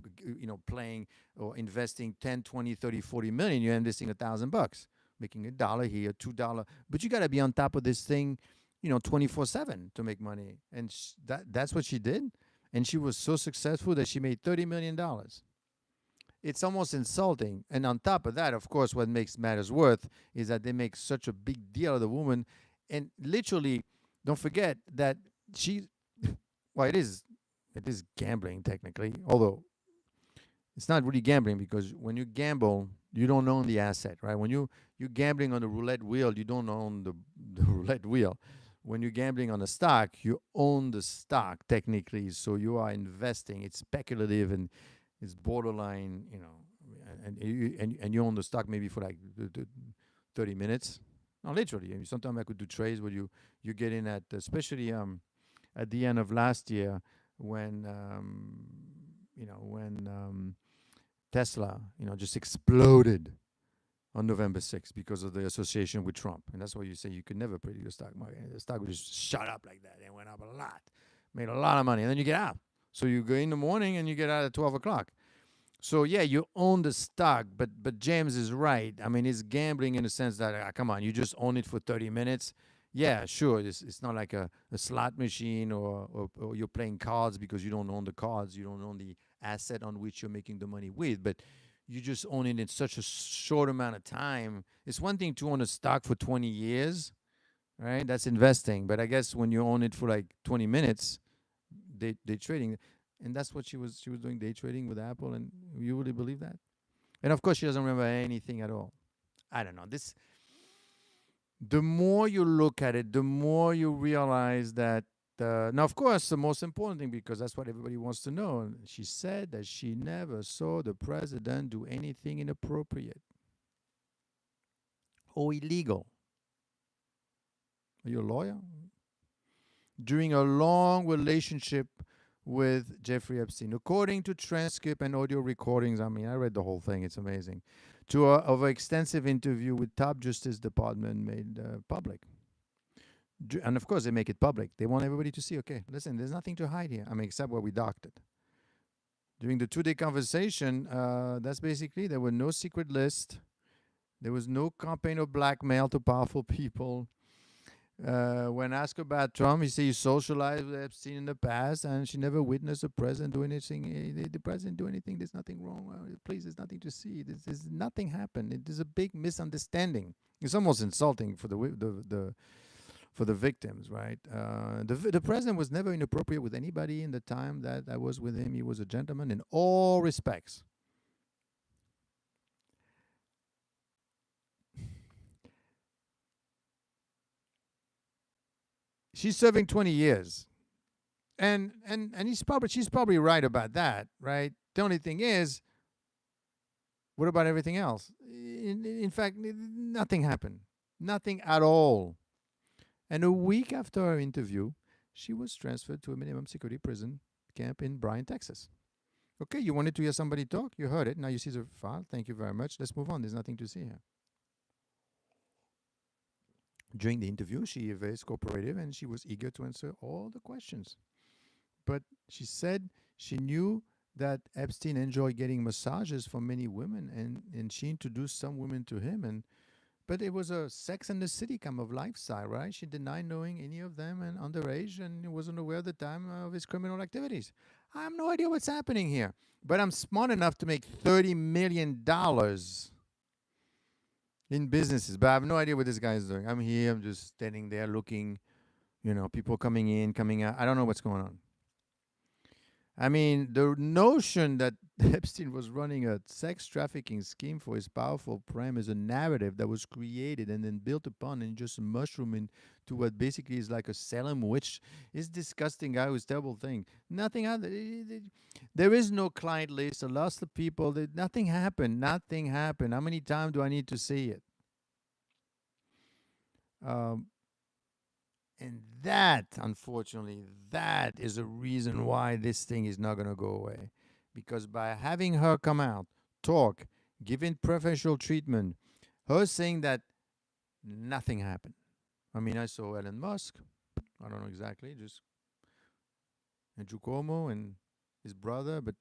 playing or investing 10, 20, 30, 40 million, you're investing $1,000, making $1 here, $2. But you got to be on top of this thing, 24/7 to make money. And that's what she did. And she was so successful that she made $30 million. It's almost insulting. And on top of that, of course, what makes matters worse is that they make such a big deal of the woman. And literally, don't forget that it is gambling technically, although it's not really gambling because when you gamble, you don't own the asset, right? When you're gambling on the roulette wheel, you don't own the roulette wheel. When you're gambling on a stock, you own the stock technically. So you are investing. It's speculative and it's borderline, and you own the stock maybe for like 30 minutes. No, literally. Sometimes I could do trades where you get in at, especially at the end of last year when Tesla, just exploded on November 6th because of the association with Trump. And that's why you say you could never predict the stock market. The stock would just shot up like that and went up a lot, made a lot of money, and then you get out. So you go in the morning and you get out at 12 o'clock. So, yeah, you own the stock, but James is right. I mean, it's gambling in the sense that, come on, you just own it for 30 minutes. Yeah, sure, it's not like a slot machine or you're playing cards because you don't own the cards. You don't own the asset on which you're making the money with. But you just own it in such a short amount of time. It's one thing to own a stock for 20 years, right? That's investing. But I guess when you own it for like 20 minutes, day trading, and that's what she was doing, day trading with Apple. And you really believe that? And of course, she doesn't remember anything at all. I don't know. The more you look at it, the more you realize that. Now, of course, the most important thing, because that's what everybody wants to know, she said that she never saw the president do anything inappropriate or illegal. Are you a lawyer? During a long relationship with Jeffrey Epstein, according to transcript and audio recordings. I mean, I read the whole thing. It's amazing. Of an extensive interview with top Justice Department made public. And of course, they make it public. They want everybody to see, okay, listen, there's nothing to hide here. I mean, except what we doctored. During the 2-day conversation, that's basically, there were no secret list. There was no campaign of blackmail to powerful people. When asked about Trump, he said he socialized with Epstein in the past, and she never witnessed the president do anything. The president do anything? There's nothing wrong. Please, there's nothing to see. There's nothing happened. There's a big misunderstanding. It's almost insulting for the victims, right? The president was never inappropriate with anybody in the time that I was with him. He was a gentleman in all respects. She's serving 20 years. And she's probably right about that, right? The only thing is, what about everything else? In fact, nothing happened. Nothing at all. And a week after her interview, she was transferred to a minimum security prison camp in Bryan, Texas. Okay, you wanted to hear somebody talk? You heard it. Now you see the file. Thank you very much. Let's move on. There's nothing to see here. During the interview, she was very cooperative and she was eager to answer all the questions. But she said she knew that Epstein enjoyed getting massages from many women, and she introduced some women to him. But it was a Sex and the City kind of lifestyle, right? She denied knowing any of them and underage and wasn't aware at the time of his criminal activities. I have no idea what's happening here. But I'm smart enough to make $30 million in businesses. But I have no idea what this guy is doing. I'm here. I'm just standing there looking, people coming in, coming out. I don't know what's going on. I mean, the notion that Epstein was running a sex trafficking scheme for his powerful prem is a narrative that was created and then built upon and just mushroom into what basically is like a Salem witch. Is disgusting guy who's terrible thing. Nothing other. There is no client list. A lot of people. Nothing happened. Nothing happened. How many times do I need to say it? And that, unfortunately, that is a reason why this thing is not going to go away. Because by having her come out, talk, giving professional treatment, her saying that nothing happened. I mean, I saw Elon Musk. I don't know exactly, just Andrew Cuomo and his brother, but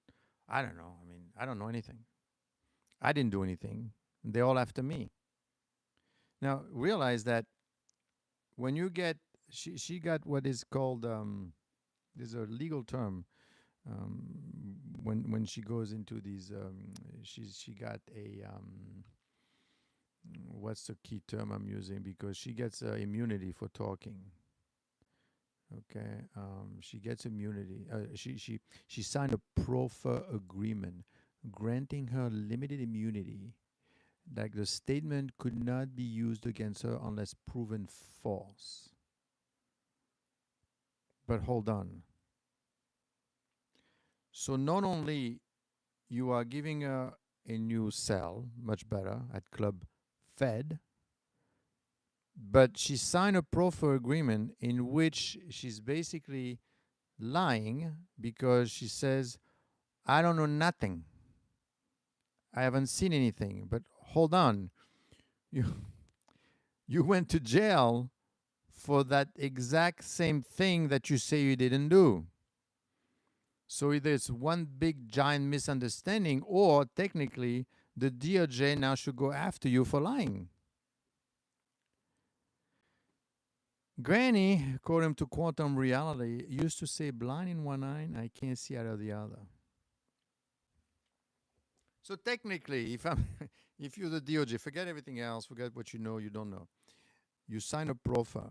I don't know. I mean, I don't know anything. I didn't do anything. They're all after me. Now, realize that when you get, she got what is called, there's a legal term, when she goes into these, she got a, what's the key term I'm using? Because she gets immunity for talking. Okay, she gets immunity. She signed a proffer agreement granting her limited immunity. Like the statement could not be used against her unless proven false. But hold on. So not only you are giving her a new cell, much better, at Club Fed, but she signed a proffer agreement in which she's basically lying because she says, I don't know nothing. I haven't seen anything. But hold on. You went to jail for that exact same thing that you say you didn't do. So either it's one big giant misunderstanding, or technically the DOJ now should go after you for lying. Granny, according to quantum reality, used to say, blind in one eye, I can't see out of the other. So technically, if I'm, if you're the DOJ, forget everything else, forget what you know, you don't know. You sign a proffer,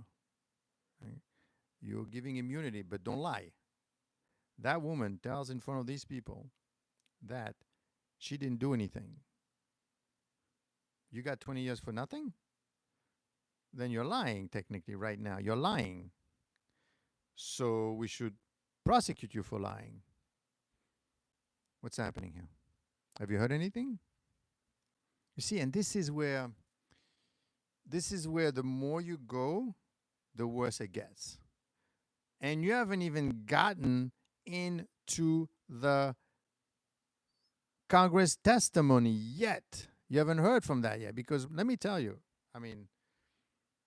right? You're giving immunity, but don't lie. That woman tells in front of these people that she didn't do anything. You got 20 years for nothing? Then you're lying, technically, right now. You're lying. So we should prosecute you for lying. What's happening here? Have you heard anything? You see, and this is where the more you go, the worse it gets. And you haven't even gotten into the Congress testimony yet. You haven't heard from that yet, because let me tell you, I mean,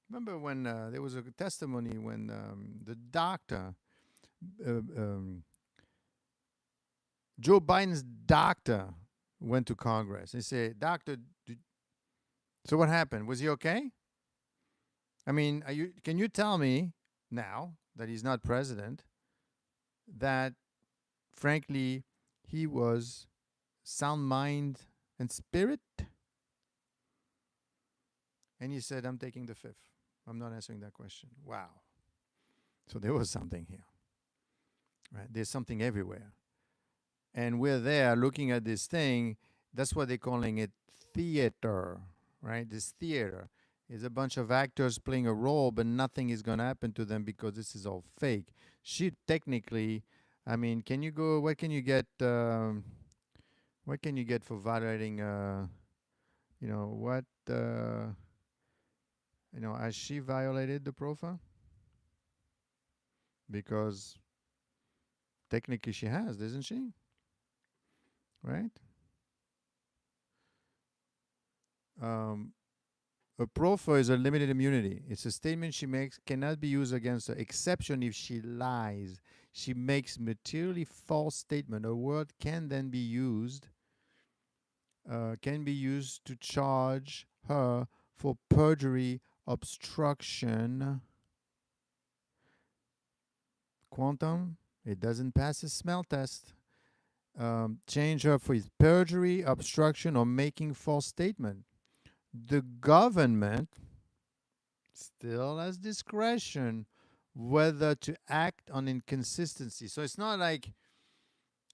remember when there was a testimony when the doctor, uh, um, Joe Biden's doctor, went to Congress. They said, "Doctor, so what happened? Was he okay?" I mean, can you tell me now that he's not president that, frankly, he was sound mind and spirit? And he said, "I'm taking the fifth. I'm not answering that question." Wow. So there was something here, right? There's something everywhere. And we're there looking at this thing. That's why they're calling it theater, right? This theater is a bunch of actors playing a role, but nothing is going to happen to them because this is all fake. She technically, I mean, can you go? What can you get? What can you get for violating? You know what? Has she violated the profile? Because technically she has, isn't she? Right? Um, a proffer is a limited immunity. It's a statement she makes cannot be used against her, exception if she lies. She makes materially false statement. A word can then be used, to charge her for perjury, obstruction, quantum. It doesn't pass a smell test. Change her for perjury, obstruction, or making false statement. The government still has discretion whether to act on inconsistency. So it's not like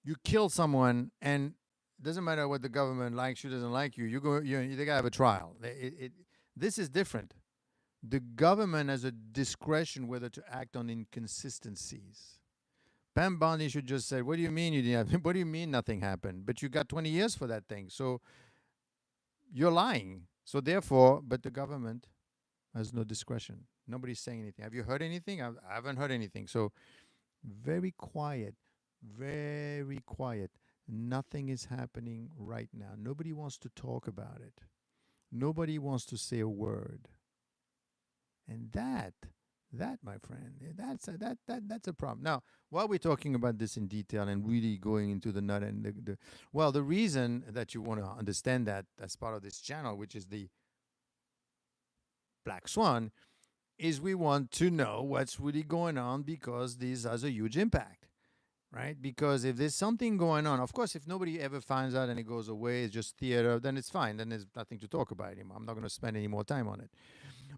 you kill someone and it doesn't matter what the government likes you, doesn't like you. They gotta have a trial. This is different. The government has a discretion whether to act on inconsistencies. Pam Bondi should just say, "What do you mean you didn't have? What do you mean nothing happened? But you got 20 years for that thing. So you're lying. So therefore, but the government has no discretion. Nobody's saying anything. Have you heard anything? I haven't heard anything. So very quiet, very quiet. Nothing is happening right now. Nobody wants to talk about it. Nobody wants to say a word. And that, my friend, that's a problem. Now, while we're talking about this in detail and really going into the nut and the reason that you want to understand that as part of this channel, which is the Black Swan, is we want to know what's really going on, because this has a huge impact, right? Because if there's something going on, of course, if nobody ever finds out and it goes away, it's just theater, then it's fine. Then there's nothing to talk about anymore. I'm not going to spend any more time on it.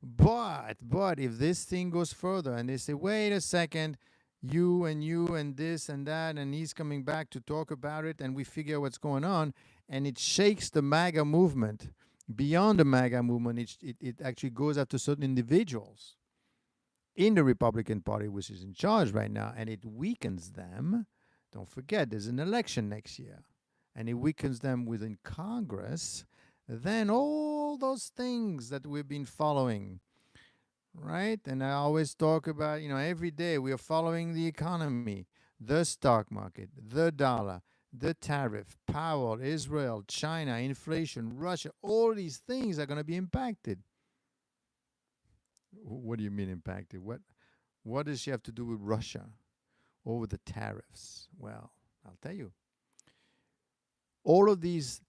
But if this thing goes further and they say, wait a second, you and this and that, and he's coming back to talk about it, and we figure what's going on, and it shakes the MAGA movement. Beyond the MAGA movement, it actually goes after certain individuals in the Republican Party, which is in charge right now, and it weakens them. Don't forget, there's an election next year, and it weakens them within Congress. Then all those things that we've been following, right? And I always talk about, every day we are following the economy, the stock market, the dollar, the tariff, Powell, Israel, China, inflation, Russia. All these things are going to be impacted. What do you mean impacted? What does she have to do with Russia over the tariffs? Well, I'll tell you. All of these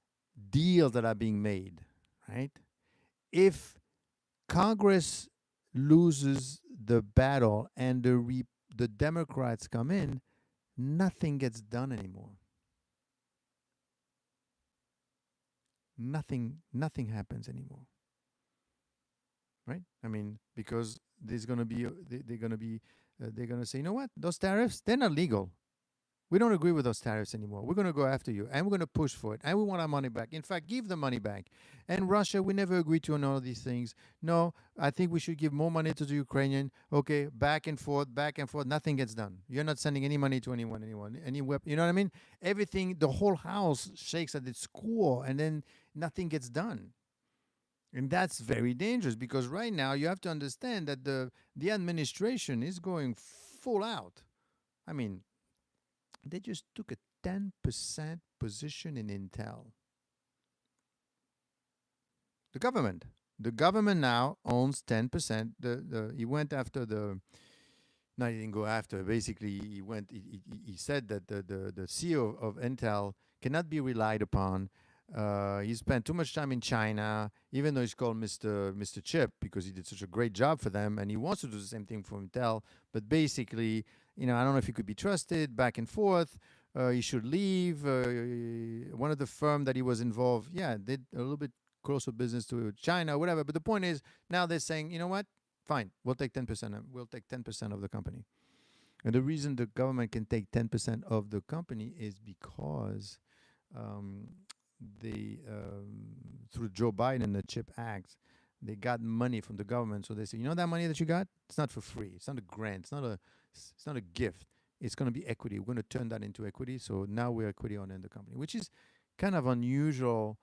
deals that are being made, right? If Congress loses the battle and the Democrats come in, nothing gets done anymore. nothing happens anymore, right? I mean, because there's going to be they're going to be they're going to say, you know what, those tariffs, they're not legal. We don't agree with those tariffs anymore. We're going to go after you, and we're going to push for it, and we want our money back. In fact, give the money back. And Russia, we never agreed to on all of these things. No, I think we should give more money to the Ukrainian. Okay, back and forth, nothing gets done. You're not sending any money to anyone, any weapon. You know what I mean? Everything, the whole house shakes at its core, and then nothing gets done. And that's very dangerous, because right now you have to understand that the administration is going full out. I mean, they just took a 10% position in Intel. The government now owns 10%. He went after the. No, he didn't go after. Basically, he went. He said that the CEO of Intel cannot be relied upon. He spent too much time in China, even though he's called Mr. Chip, because he did such a great job for them, and he wants to do the same thing for Intel. But basically, I don't know if he could be trusted. Back and forth. He should leave. One of the firm that he was involved, did a little bit closer business to China, whatever. But the point is, now they're saying, you know what? Fine, we'll take 10%. We'll take 10% of the company. And the reason the government can take 10% of the company is because they, through Joe Biden and the CHIP Act, they got money from the government. So they say, that money that you got, it's not for free. It's not a grant. It's not a gift. It's going to be equity. We're going to turn that into equity. So now we're equity owner in the company, which is kind of unusual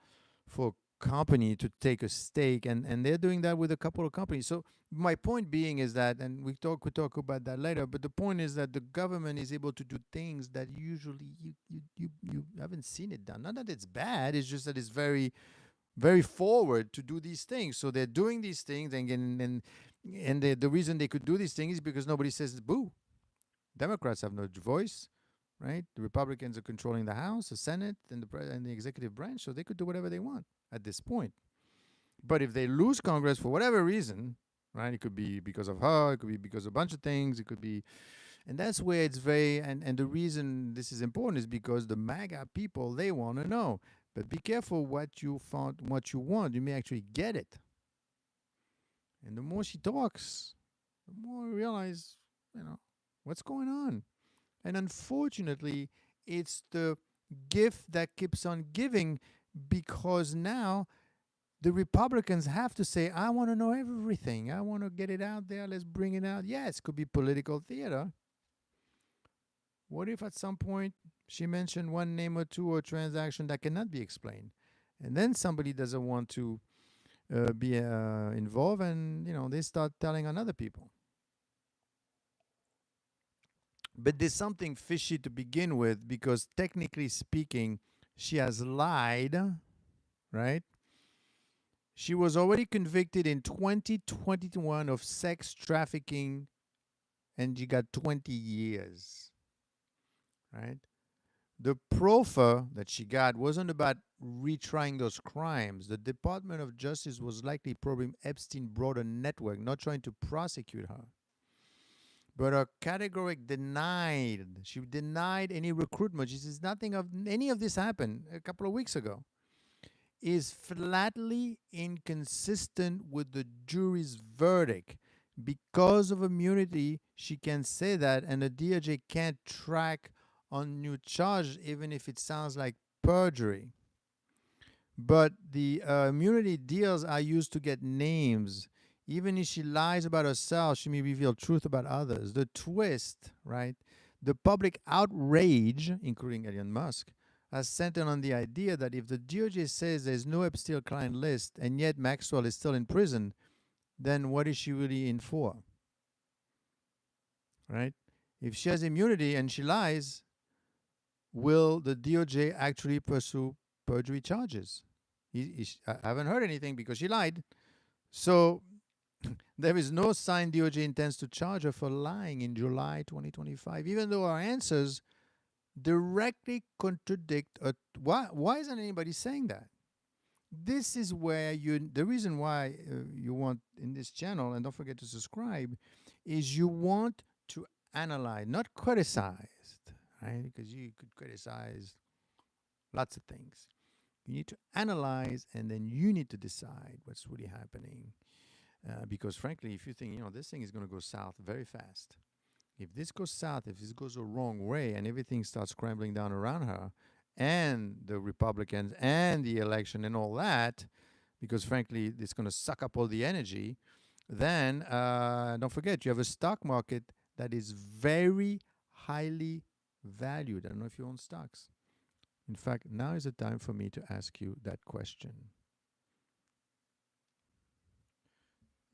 for a company to take a stake, and they're doing that with a couple of companies. So my point being is that, and we talk about that later, but the point is that the government is able to do things that usually you haven't seen it done. Not that it's bad, it's just that it's very, very forward to do these things. So they're doing these things, and the reason they could do these things is because nobody says boo. Democrats have no voice, right? The Republicans are controlling the House, the Senate, and the executive branch, so they could do whatever they want at this point. But if they lose Congress for whatever reason, right? It could be because of her, it could be because of a bunch of things, it could be, and that's where it's very, and the reason this is important is because the MAGA people, they want to know. But be careful what you want. You may actually get it. And the more she talks, the more you realize, what's going on. And unfortunately, it's the gift that keeps on giving, because now the Republicans have to say, I want to know everything. I want to get it out there. Let's bring it out. Yes, it could be political theater. What if at some point she mentioned one name or two or transaction that cannot be explained? And then somebody doesn't want to be involved, and they start telling on other people. But there's something fishy to begin with, because technically speaking, she has lied, right? She was already convicted in 2021 of sex trafficking, and she got 20 years, right? The proffer that she got wasn't about retrying those crimes. The Department of Justice was likely probing Epstein broader network, not trying to prosecute her. But her categoric denied. She denied any recruitment. She says nothing of any of this happened a couple of weeks ago. Is flatly inconsistent with the jury's verdict. Because of immunity, she can say that, and the DOJ can't track on new charges, even if it sounds like perjury. But the immunity deals are used to get names. Even if she lies about herself, she may reveal truth about others. The twist, right? The public outrage, including Elon Musk, has centered on the idea that if the DOJ says there's no Epstein client list and yet Maxwell is still in prison, then what is she really in for? Right? If she has immunity and she lies, will the DOJ actually pursue perjury charges? I haven't heard anything because she lied. So there is no sign DOJ intends to charge her for lying in July 2025, even though our answers directly contradict. Why isn't anybody saying that? This is where the reason why you want in this channel, and don't forget to subscribe, is you want to analyze, not criticize, right? Because you could criticize lots of things. You need to analyze, and then you need to decide what's really happening. Because frankly, if you think, this thing is going to go south very fast, if this goes south, if this goes the wrong way, and everything starts scrambling down around her, and the Republicans, and the election, and all that, because frankly, it's going to suck up all the energy, then don't forget, you have a stock market that is very highly valued. I don't know if you own stocks. In fact, now is the time for me to ask you that question.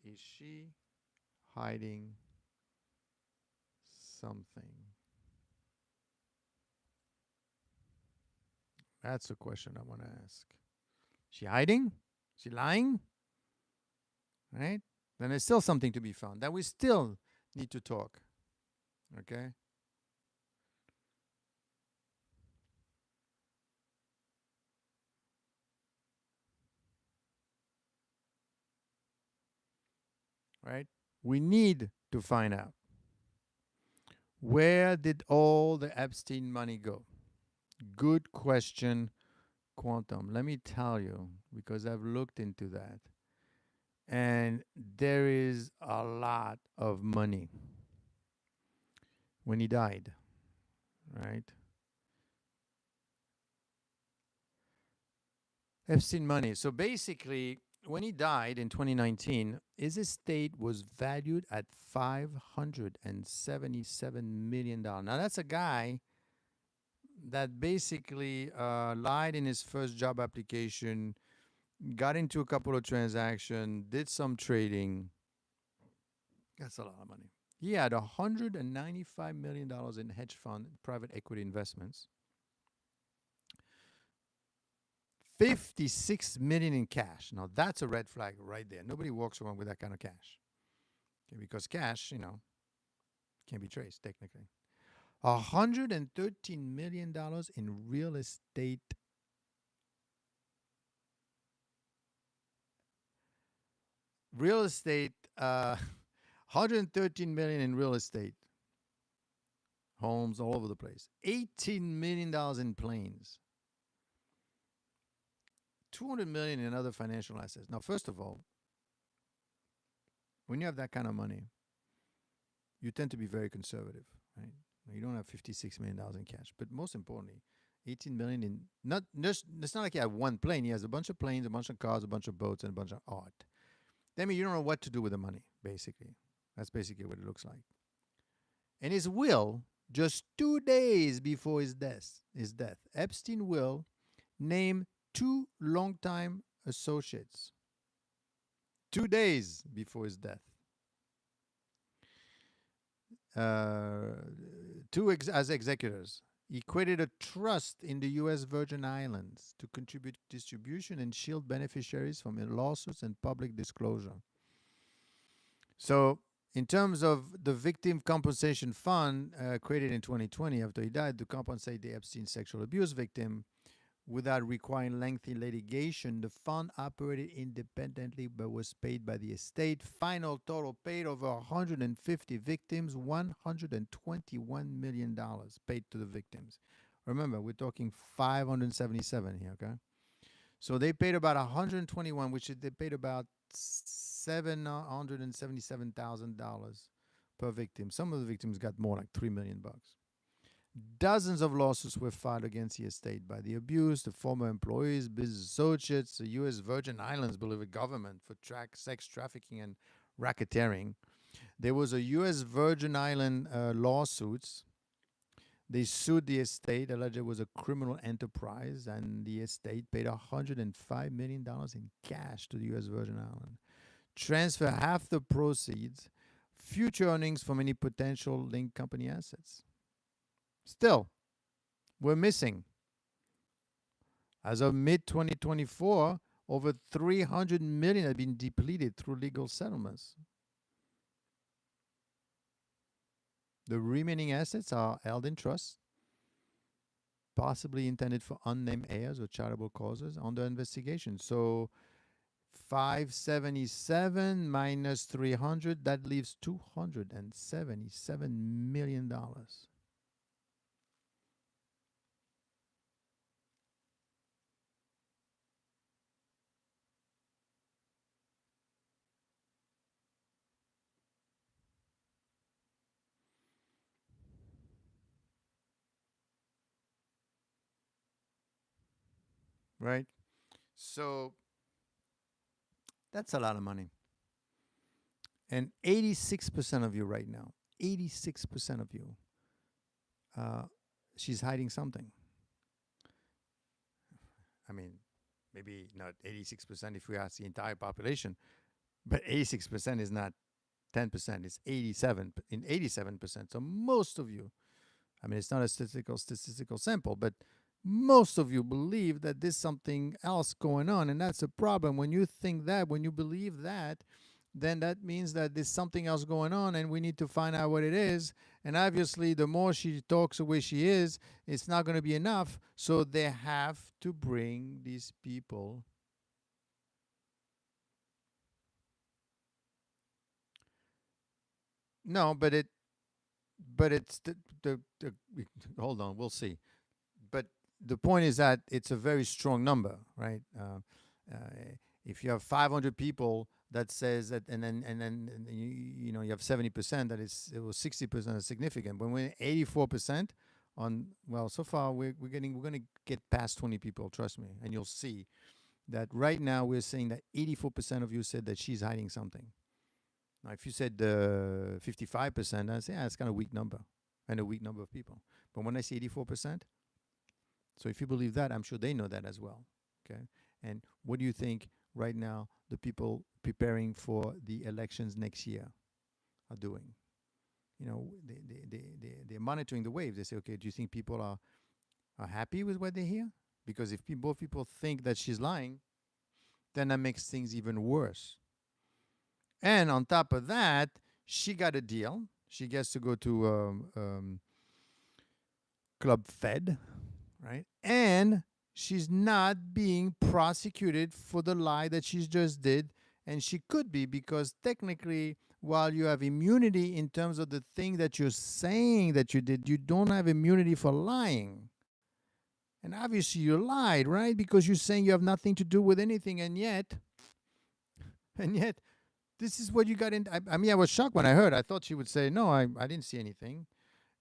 Is she hiding something? That's the question I want to ask. She hiding? She lying? Right? Then there's still something to be found. That we still need to talk. Okay? Right? We need to find out, where did all the Epstein money go? Good question, Quantum. Let me tell you, because I've looked into that. And there is a lot of money when he died, right? Epstein money. So basically, when he died in 2019, his estate was valued at $577 million. Now, that's a guy that basically lied in his first job application, got into a couple of transactions, did some trading. That's a lot of money. He had $195 million in hedge fund private equity investments, 56 million in cash. Now that's a red flag right there. Nobody walks around with that kind of cash. Okay, because cash, can be traced technically. $113 million in real estate. Real estate, 113 million in real estate. Homes all over the place. $18 million in planes. 200 million in other financial assets. Now, first of all, when you have that kind of money, you tend to be very conservative, right? You don't have $56 million in cash. But most importantly, 18 million in, not just, it's not like he had one plane. He has a bunch of planes, a bunch of cars, a bunch of boats, and a bunch of art. That means you don't know what to do with the money, basically. That's basically what it looks like. And his will, just 2 days before his death, Epstein will name 2 longtime associates. 2 days before his death. 2 as executors. He created a trust in the U.S. Virgin Islands to contribute distribution and shield beneficiaries from lawsuits and public disclosure. So, in terms of the Victim Compensation Fund created in 2020 after he died to compensate the Epstein sexual abuse victim without requiring lengthy litigation, the fund operated independently but was paid by the estate. Final total paid over 150 victims, $121 million paid to the victims. Remember, we're talking 577 here, okay? So they paid about 121, which they paid about $777,000 per victim. Some of the victims got more, like $3 million. Dozens of lawsuits were filed against the estate by the abused, the former employees, business associates, the U.S. Virgin Islands, believe it, government for sex trafficking and racketeering. There was a U.S. Virgin Island lawsuits. They sued the estate, alleged it was a criminal enterprise, and the estate paid $105 million in cash to the U.S. Virgin Islands. Transfer half the proceeds, future earnings from any potential linked company assets. Still, we're missing. As of mid-2024, over $300 million have been depleted through legal settlements. The remaining assets are held in trust, possibly intended for unnamed heirs or charitable causes under investigation. So 577 minus 300, that leaves $277 million. right? So that's a lot of money. And 86% of you right now, 86% of you, uh, she's hiding something. I mean, maybe not 86% if we ask the entire population, but 86% is not 10%, it's 87%. So most of you, I mean, it's not a statistical sample, but most of you believe that there's something else going on, and that's a problem. When you think that, when you believe that, then that means that there's something else going on, and we need to find out what it is. And obviously, the more she talks the way she is, it's not going to be enough. So they have to bring these people. No, but it's the hold on, we'll see. But the point is that it's a very strong number, right? Uh, if you have 500 people that says that, and then you know you have 70% that it was 60% is significant. When we're 84% on, well, so far we're going to get past 20 people, trust me, and you'll see that right now we're saying that 84% of you said that she's hiding something. Now, if you said 55%, I say, yeah, it's kind of a weak number and a weak number of people. But when I say 84%, so if you believe that, I'm sure they know that as well. Okay. And what do you think right now the people preparing for the elections next year are doing? You know, they're monitoring the wave. They say, okay, do you think people are happy with what they hear? Because if both people think that she's lying, then that makes things even worse. And on top of that, she got a deal. She gets to go to Club Fed, right? And she's not being prosecuted for the lie that she just did. And she could be, because technically, while you have immunity in terms of the thing that you're saying that you did, you don't have immunity for lying. And obviously you lied, right? Because you're saying you have nothing to do with anything, and yet, this is what you got in. I mean, I was shocked when I heard. I thought she would say, no, I didn't see anything.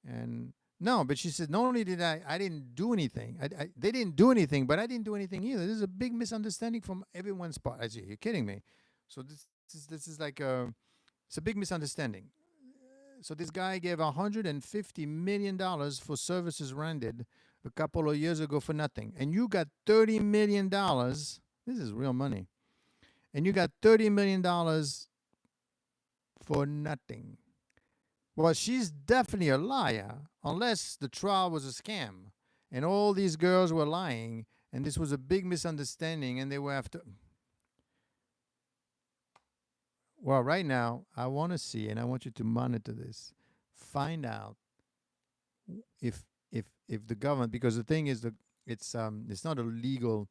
And no, but she said, not only did I didn't do anything. They didn't do anything, but I didn't do anything either. This is a big misunderstanding from everyone's part. I say, you're kidding me. So this is like it's a big misunderstanding. So this guy gave $150 million for services rendered a couple of years ago for nothing. And you got $30 million. This is real money. And you got $30 million for nothing. Well, she's definitely a liar, unless the trial was a scam and all these girls were lying and this was a big misunderstanding and they were after. Well, right now, I want to see, and I want you to monitor this, find out if the government, because the thing is, it's not illegal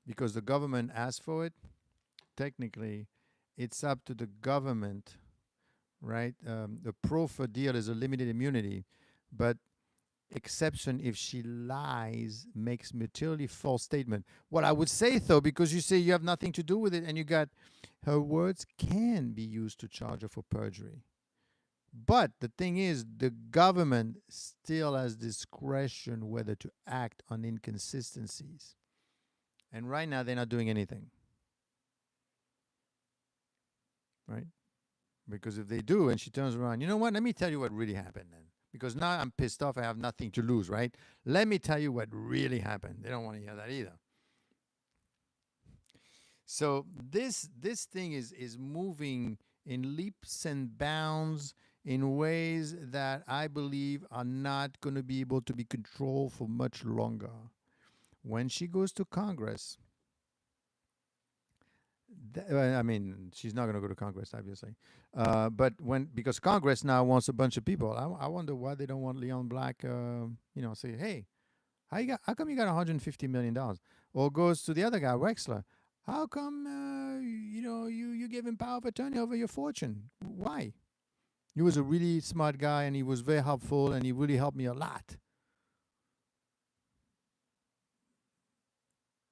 because the government asked for it. Technically, it's up to the government, right? The proffer deal is a limited immunity, but exception if she lies, makes materially false statement. What I would say, though, because you say you have nothing to do with it, and you got her words can be used to charge her for perjury. But the thing is, the government still has discretion whether to act on inconsistencies. And right now, they're not doing anything. Right? Because if they do, and she turns around, you know what? Let me tell you what really happened then. Because now I'm pissed off. I have nothing to lose, right? Let me tell you what really happened. They don't want to hear that either. So this thing is moving in leaps and bounds in ways that I believe are not going to be able to be controlled for much longer. When she goes to Congress, I mean, she's not going to go to Congress, obviously. But because Congress now wants a bunch of people, I wonder why they don't want Leon Black. Say, hey, how come you got $150 million? Or goes to the other guy, Wexner. How come you gave him power of attorney over your fortune? Why? He was a really smart guy, and he was very helpful, and he really helped me a lot.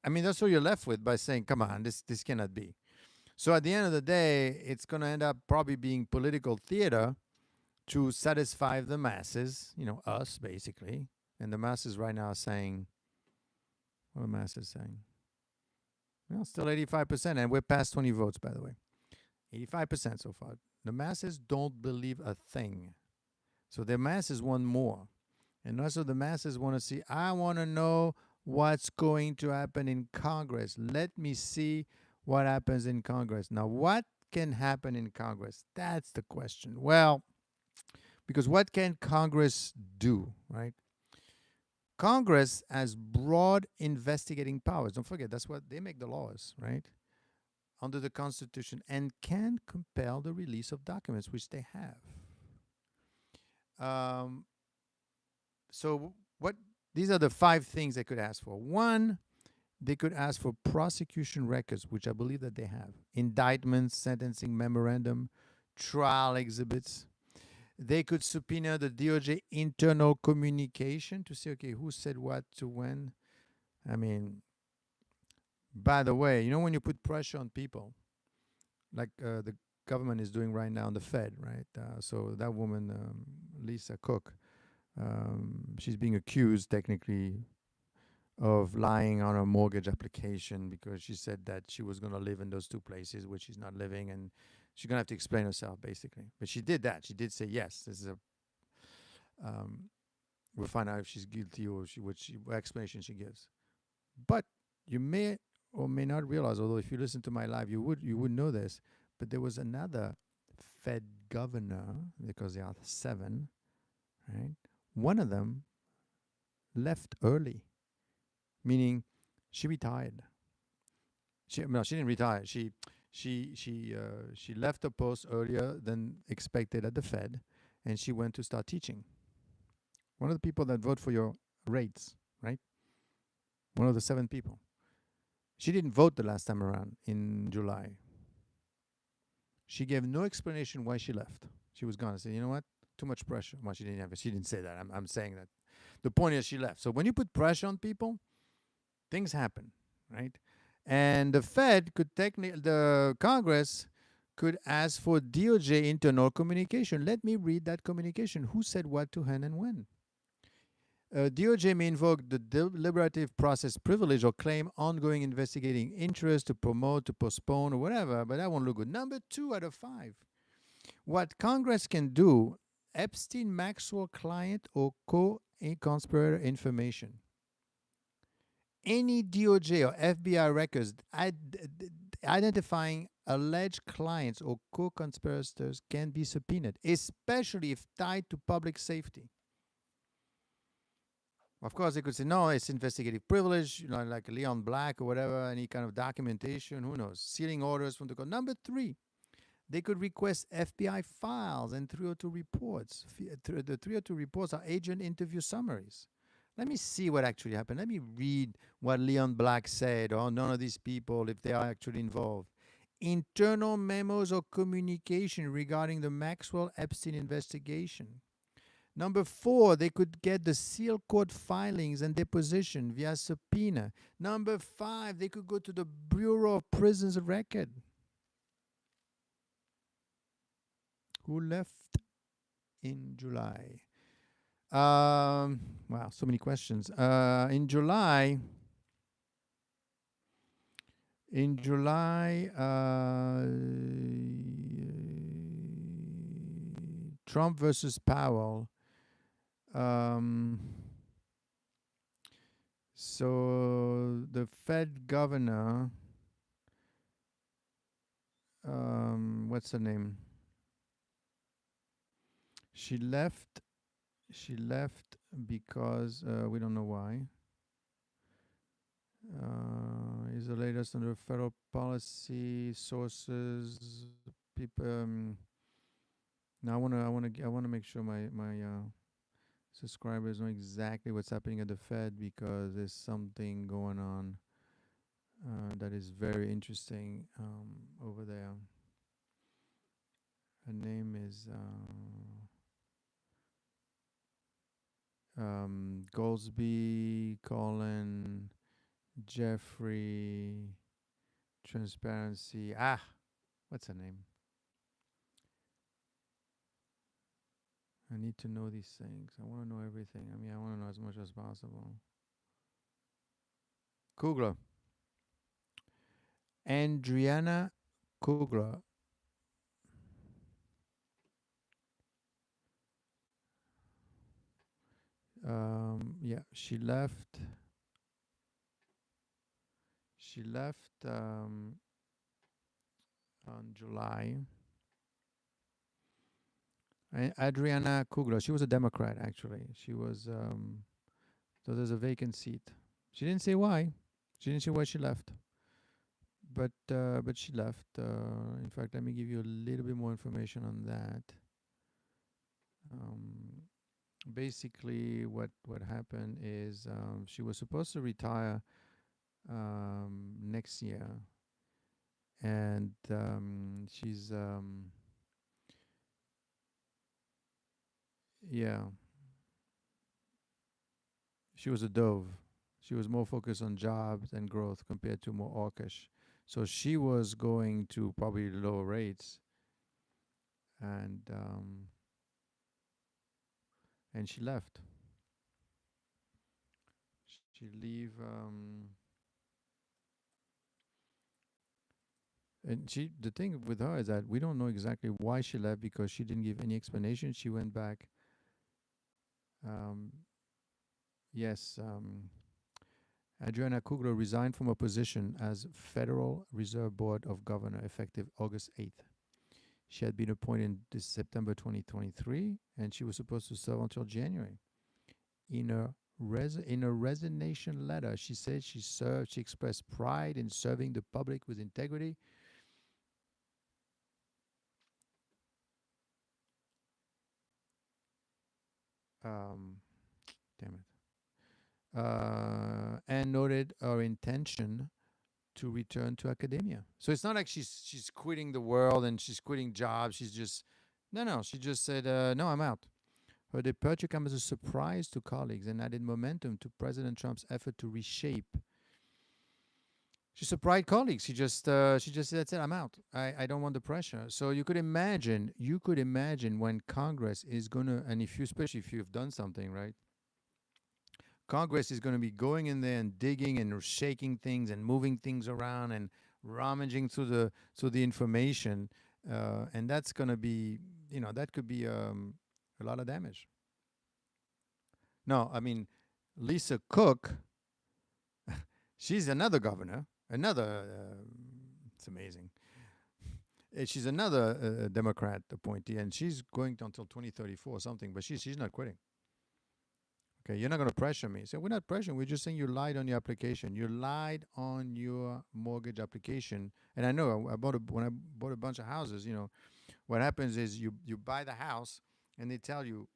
I mean, that's what you're left with by saying, come on, this cannot be. So at the end of the day, it's going to end up probably being political theater to satisfy the masses, us basically. And the masses right now are saying, what are the masses saying? Still 85%, and we're past 20 votes, by the way. 85% so far. The masses don't believe a thing. So the masses want more. And also the masses want to see, I want to know what's going to happen in Congress. Let me see what happens in Congress. Now, what can happen in Congress? That's the question. Well, because what can Congress do, right? Congress has broad investigating powers. Don't forget, that's what they make the laws, right? Under the Constitution, and can compel the release of documents, which they have. So what? These are the 5 things they could ask for. 1, they could ask for prosecution records, which I believe that they have. Indictments, sentencing memorandum, trial exhibits. They could subpoena the DOJ internal communication to say, okay, who said what to when. I mean, by the way, when you put pressure on people, like the government is doing right now on the Fed, right? So that woman, Lisa Cook, she's being accused technically of lying on her mortgage application because she said that she was going to live in those 2 places, which she's not living, and she's going to have to explain herself, basically. But she did that. She did say, yes, this is a... we'll find out if she's guilty or what explanation she gives. But you may or may not realize, although if you listen to my live, you would know this, but there was another Fed governor, because there are 7, right? One of them left early, meaning she retired. She didn't retire. She left the post earlier than expected at the Fed, and she went to start teaching. One of the people that vote for your rates, right? One of the 7 people. She didn't vote the last time around in July. She gave no explanation why she left. She was gone. I said, you know what? Too much pressure. Well, she didn't say that. I'm saying that. The point is she left. So when you put pressure on people, things happen, right? And the Fed could the Congress could ask for DOJ internal communication. Let me read that communication. Who said what to whom and when? DOJ may invoke the deliberative process privilege or claim ongoing investigating interest to promote, to postpone, or whatever, but that won't look good. Number 2 out of 5. What Congress can do, Epstein, Maxwell client, or co-conspirator information. Any DOJ or FBI records identifying alleged clients or co-conspirators can be subpoenaed, especially if tied to public safety. Of course, they could say, no, it's investigative privilege, like Leon Black or whatever, any kind of documentation, who knows, sealing orders from the court. Number 3, they could request FBI files and 302 reports. The 302 reports are agent interview summaries. Let me see what actually happened. Let me read what Leon Black said, or none of these people, if they are actually involved. Internal memos or communication regarding the Maxwell Epstein investigation. Number 4, they could get the sealed court filings and deposition via subpoena. Number 5, they could go to the Bureau of Prisons record. Who left in July? Wow, so many questions. In July, Trump versus Powell. So the Fed governor, what's her name? She left because we don't know why. Is the latest under federal policy sources. People. Now I want to make sure my subscribers know exactly what's happening at the Fed, because there's something going on that is very interesting over there. Her name is Goldsby, Colin, Jeffrey, Transparency. What's her name? I need to know these things. I want to know everything. I want to know as much as possible. Kugler. Adriana Kugler. Yeah, she left. She left on July. Adriana Kugler. She was a Democrat, actually. She was. So there's a vacant seat. She didn't say why. She didn't say why she left. But she left. In fact, let me give you a little bit more information on that. Basically, what happened is she was supposed to retire next year, and she's yeah, she was a dove. She was more focused on jobs and growth compared to more hawkish. So she was going to probably lower rates, and she left. She leave. And the thing with her is that we don't know exactly why she left because she didn't give any explanation. She went back. Yes, Adriana Kugler resigned from her position as Federal Reserve Board of Governor effective August 8th. She had been appointed this September 2023, and she was supposed to serve until January. In a resignation letter, she said she expressed pride in serving the public with integrity. Damn it. And noted her intention to return to academia. So it's not like she's quitting the world and she's quitting jobs. She's just no. She just said, "No, I'm out." Her departure comes as a surprise to colleagues and added momentum to President Trump's effort to reshape. She surprised colleagues. She just said, "That's it. I'm out. I don't want the pressure." So you could imagine when Congress is gonna, and especially if you've done something right, Congress is going to be going in there and digging and shaking things and moving things around and rummaging through the information, and that's going to be, that could be a lot of damage. No, I mean, Lisa Cook, she's another governor, it's amazing. She's another Democrat appointee, and she's going until 2034 or something, but she's not quitting. Okay, you're not going to pressure me. So we're not pressuring. We're just saying you lied on your application. You lied on your mortgage application. And I know when I bought a bunch of houses, what happens is you buy the house and they tell you,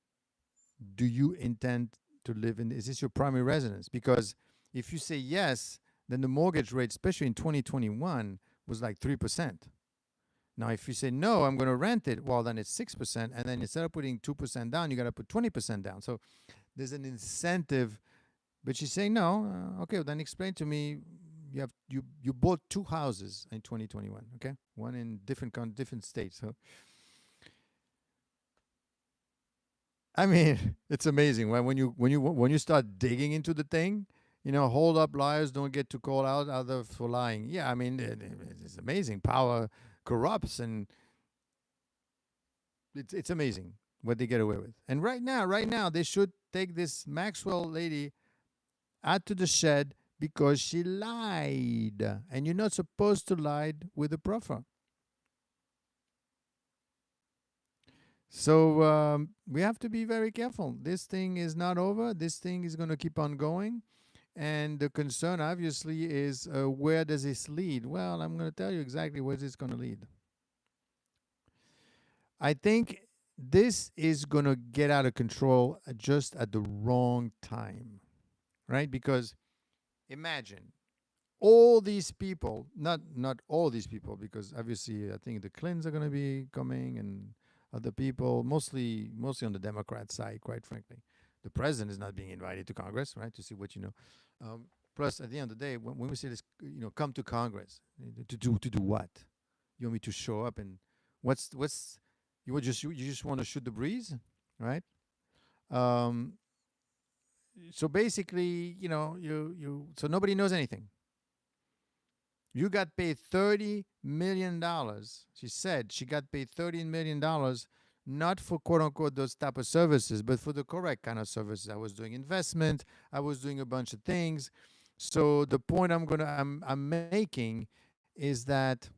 do you intend to live in? Is this your primary residence? Because if you say yes, then the mortgage rate, especially in 2021, was like 3%. Now, if you say no, I'm going to rent it, well, then it's 6%, and then instead of putting 2% down, you got to put 20% down. So there's an incentive, but she's saying no. Okay, well, then explain to me. You bought two houses in 2021. Okay, one in different states. So, I mean, it's amazing when you start digging into the thing. Hold up, liars don't get to call out others for lying. Yeah, I mean, it's amazing. Power corrupts, and it's amazing what they get away with. And right now, they should take this Maxwell lady out to the shed because she lied. And you're not supposed to lie with a proffer. So we have to be very careful. This thing is not over. This thing is going to keep on going. And the concern, obviously, is where does this lead? Well, I'm going to tell you exactly where this is going to lead. I think this is going to get out of control just at the wrong time, right? Because imagine all these people, not all these people, because obviously I think the Clintons are going to be coming and other people, mostly on the Democrat side, quite frankly. The president is not being invited to Congress, right, to see what you know. Plus, at the end of the day, when we say this, come to Congress to do what? You want me to show up and what's you just want to shoot the breeze, right? So basically, so nobody knows anything. You got paid $30 million. She said she got paid $30 million, not for quote unquote those type of services, but for the correct kind of services. I was doing investment. I was doing a bunch of things. So the point I'm making is that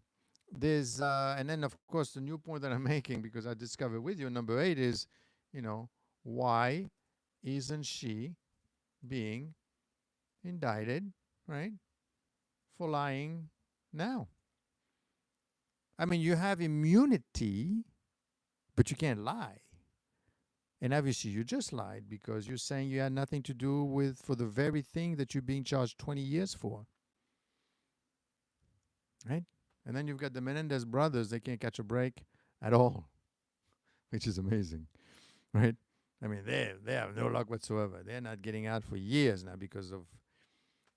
there's and then of course the new point that I'm making, because I discovered with you, number 8 is, you know, why isn't she being indicted, right, for lying now? I mean, you have immunity, but you can't lie. And obviously you just lied because you're saying you had nothing to do with for the very thing that you're being charged 20 years for. Right? And then you've got the Menendez brothers, they can't catch a break at all, which is amazing. Right? I mean, they have no luck whatsoever. They're not getting out for years now because of,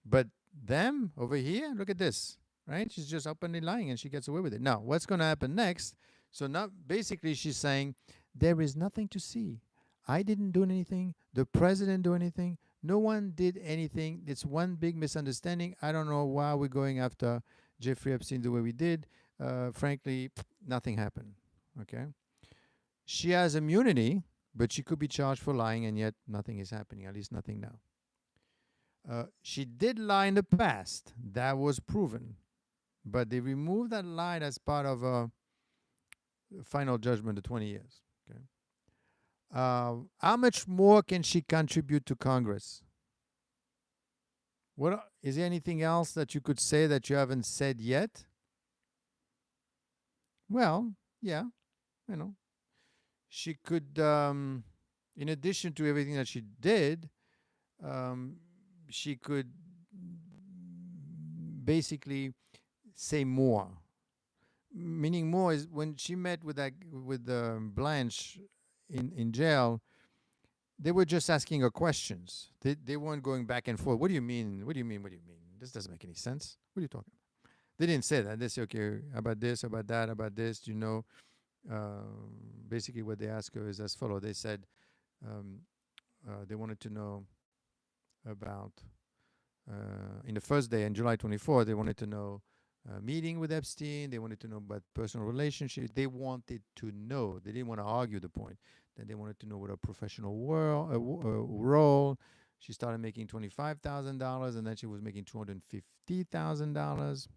but them over here, look at this, right? She's just openly lying and she gets away with it. Now, what's going to happen next? So now basically she's saying there is nothing to see. I didn't do anything. The president didn't do anything. No one did anything. It's one big misunderstanding. I don't know why we're going after Jeffrey Epstein the way we did. Frankly, nothing happened. Okay? She has immunity, but she could be charged for lying, and yet nothing is happening, at least nothing now. She did lie in the past. That was proven. But they removed that lie as part of a final judgment of 20 years. Okay. How much more can she contribute to Congress? What is there anything else that you could say that you haven't said yet? Well, yeah, you know, she could, in addition to everything that she did, she could basically say more. Meaning more is when she met with Blanche in jail, they were just asking her questions. They weren't going back and forth. What do you mean? What do you mean? What do you mean? This doesn't make any sense. What are you talking about? They didn't say that. They said, okay, about this, about that, about this. Do you know? Basically, what they asked her is as follows. They said they wanted to know about, in the first day, on July 24th, they wanted to know meeting with Epstein. They wanted to know about personal relationships. They wanted to know. They didn't want to argue the point. Then they wanted to know what her professional role. She started making $25,000, and then she was making $250,000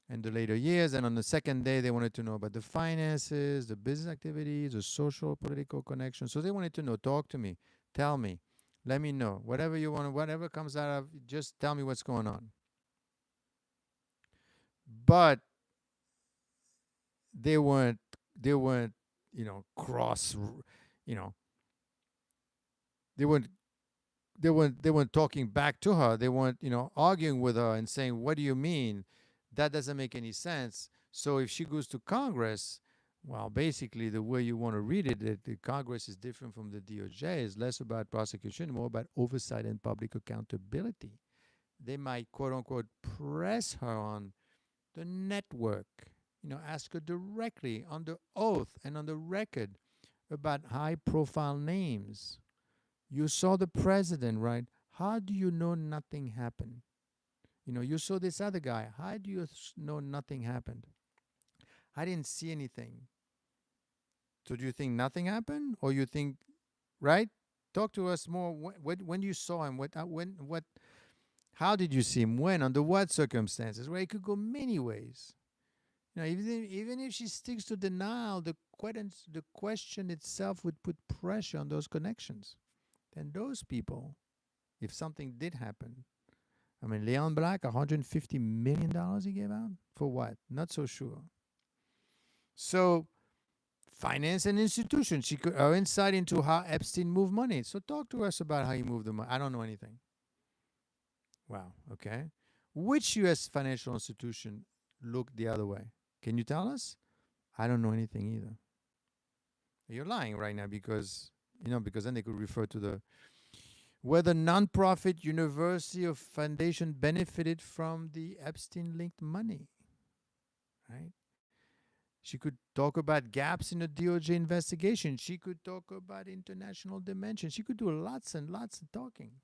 in the later years. And on the second day, they wanted to know about the finances, the business activities, the social, political connections. So they wanted to know, talk to me, tell me, let me know. Whatever you want, whatever comes out of, just tell me what's going on. But they weren't, you know, cross, you know, they weren't talking back to her. They weren't, you know, arguing with her and saying, what do you mean? That doesn't make any sense. So if she goes to Congress, well, basically the way you want to read it, that the Congress is different from the DOJ, is less about prosecution, more about oversight and public accountability. They might, quote unquote, press her on the network, you know, ask her directly on the oath and on the record about high profile names. You saw the president, right? How do you know nothing happened? You know, you saw this other guy. How do you know nothing happened? I didn't see anything. So do you think nothing happened, or you think, right? Talk to us more. When you saw him, how did you see him? When? Under what circumstances? Well, it could go many ways. You know, even if she sticks to denial, the question itself would put pressure on those connections. Then those people, if something did happen, I mean, Leon Black, $150 million he gave out? For what? Not so sure. So, finance and institutions. She could her insight into how Epstein moved money. So talk to us about how he moved the money. I don't know anything. Wow, okay. Which U.S. financial institution looked the other way? Can you tell us? I don't know anything either. You're lying right now because then they could refer to whether nonprofit university or foundation benefited from the Epstein-linked money, right? She could talk about gaps in the DOJ investigation. She could talk about international dimension. She could do lots and lots of talking.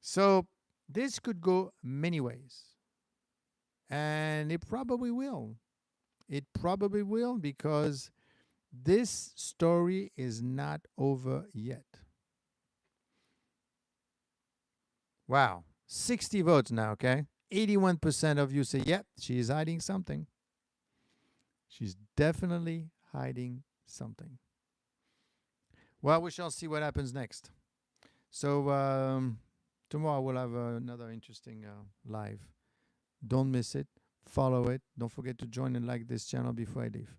So this could go many ways. And it probably will. It probably will, because this story is not over yet. Wow. 60 votes now, okay? 81% of you say, yep, she is hiding something. She's definitely hiding something. Well, we shall see what happens next. So tomorrow we'll have another interesting live. Don't miss it. Follow it. Don't forget to join and like this channel before I leave.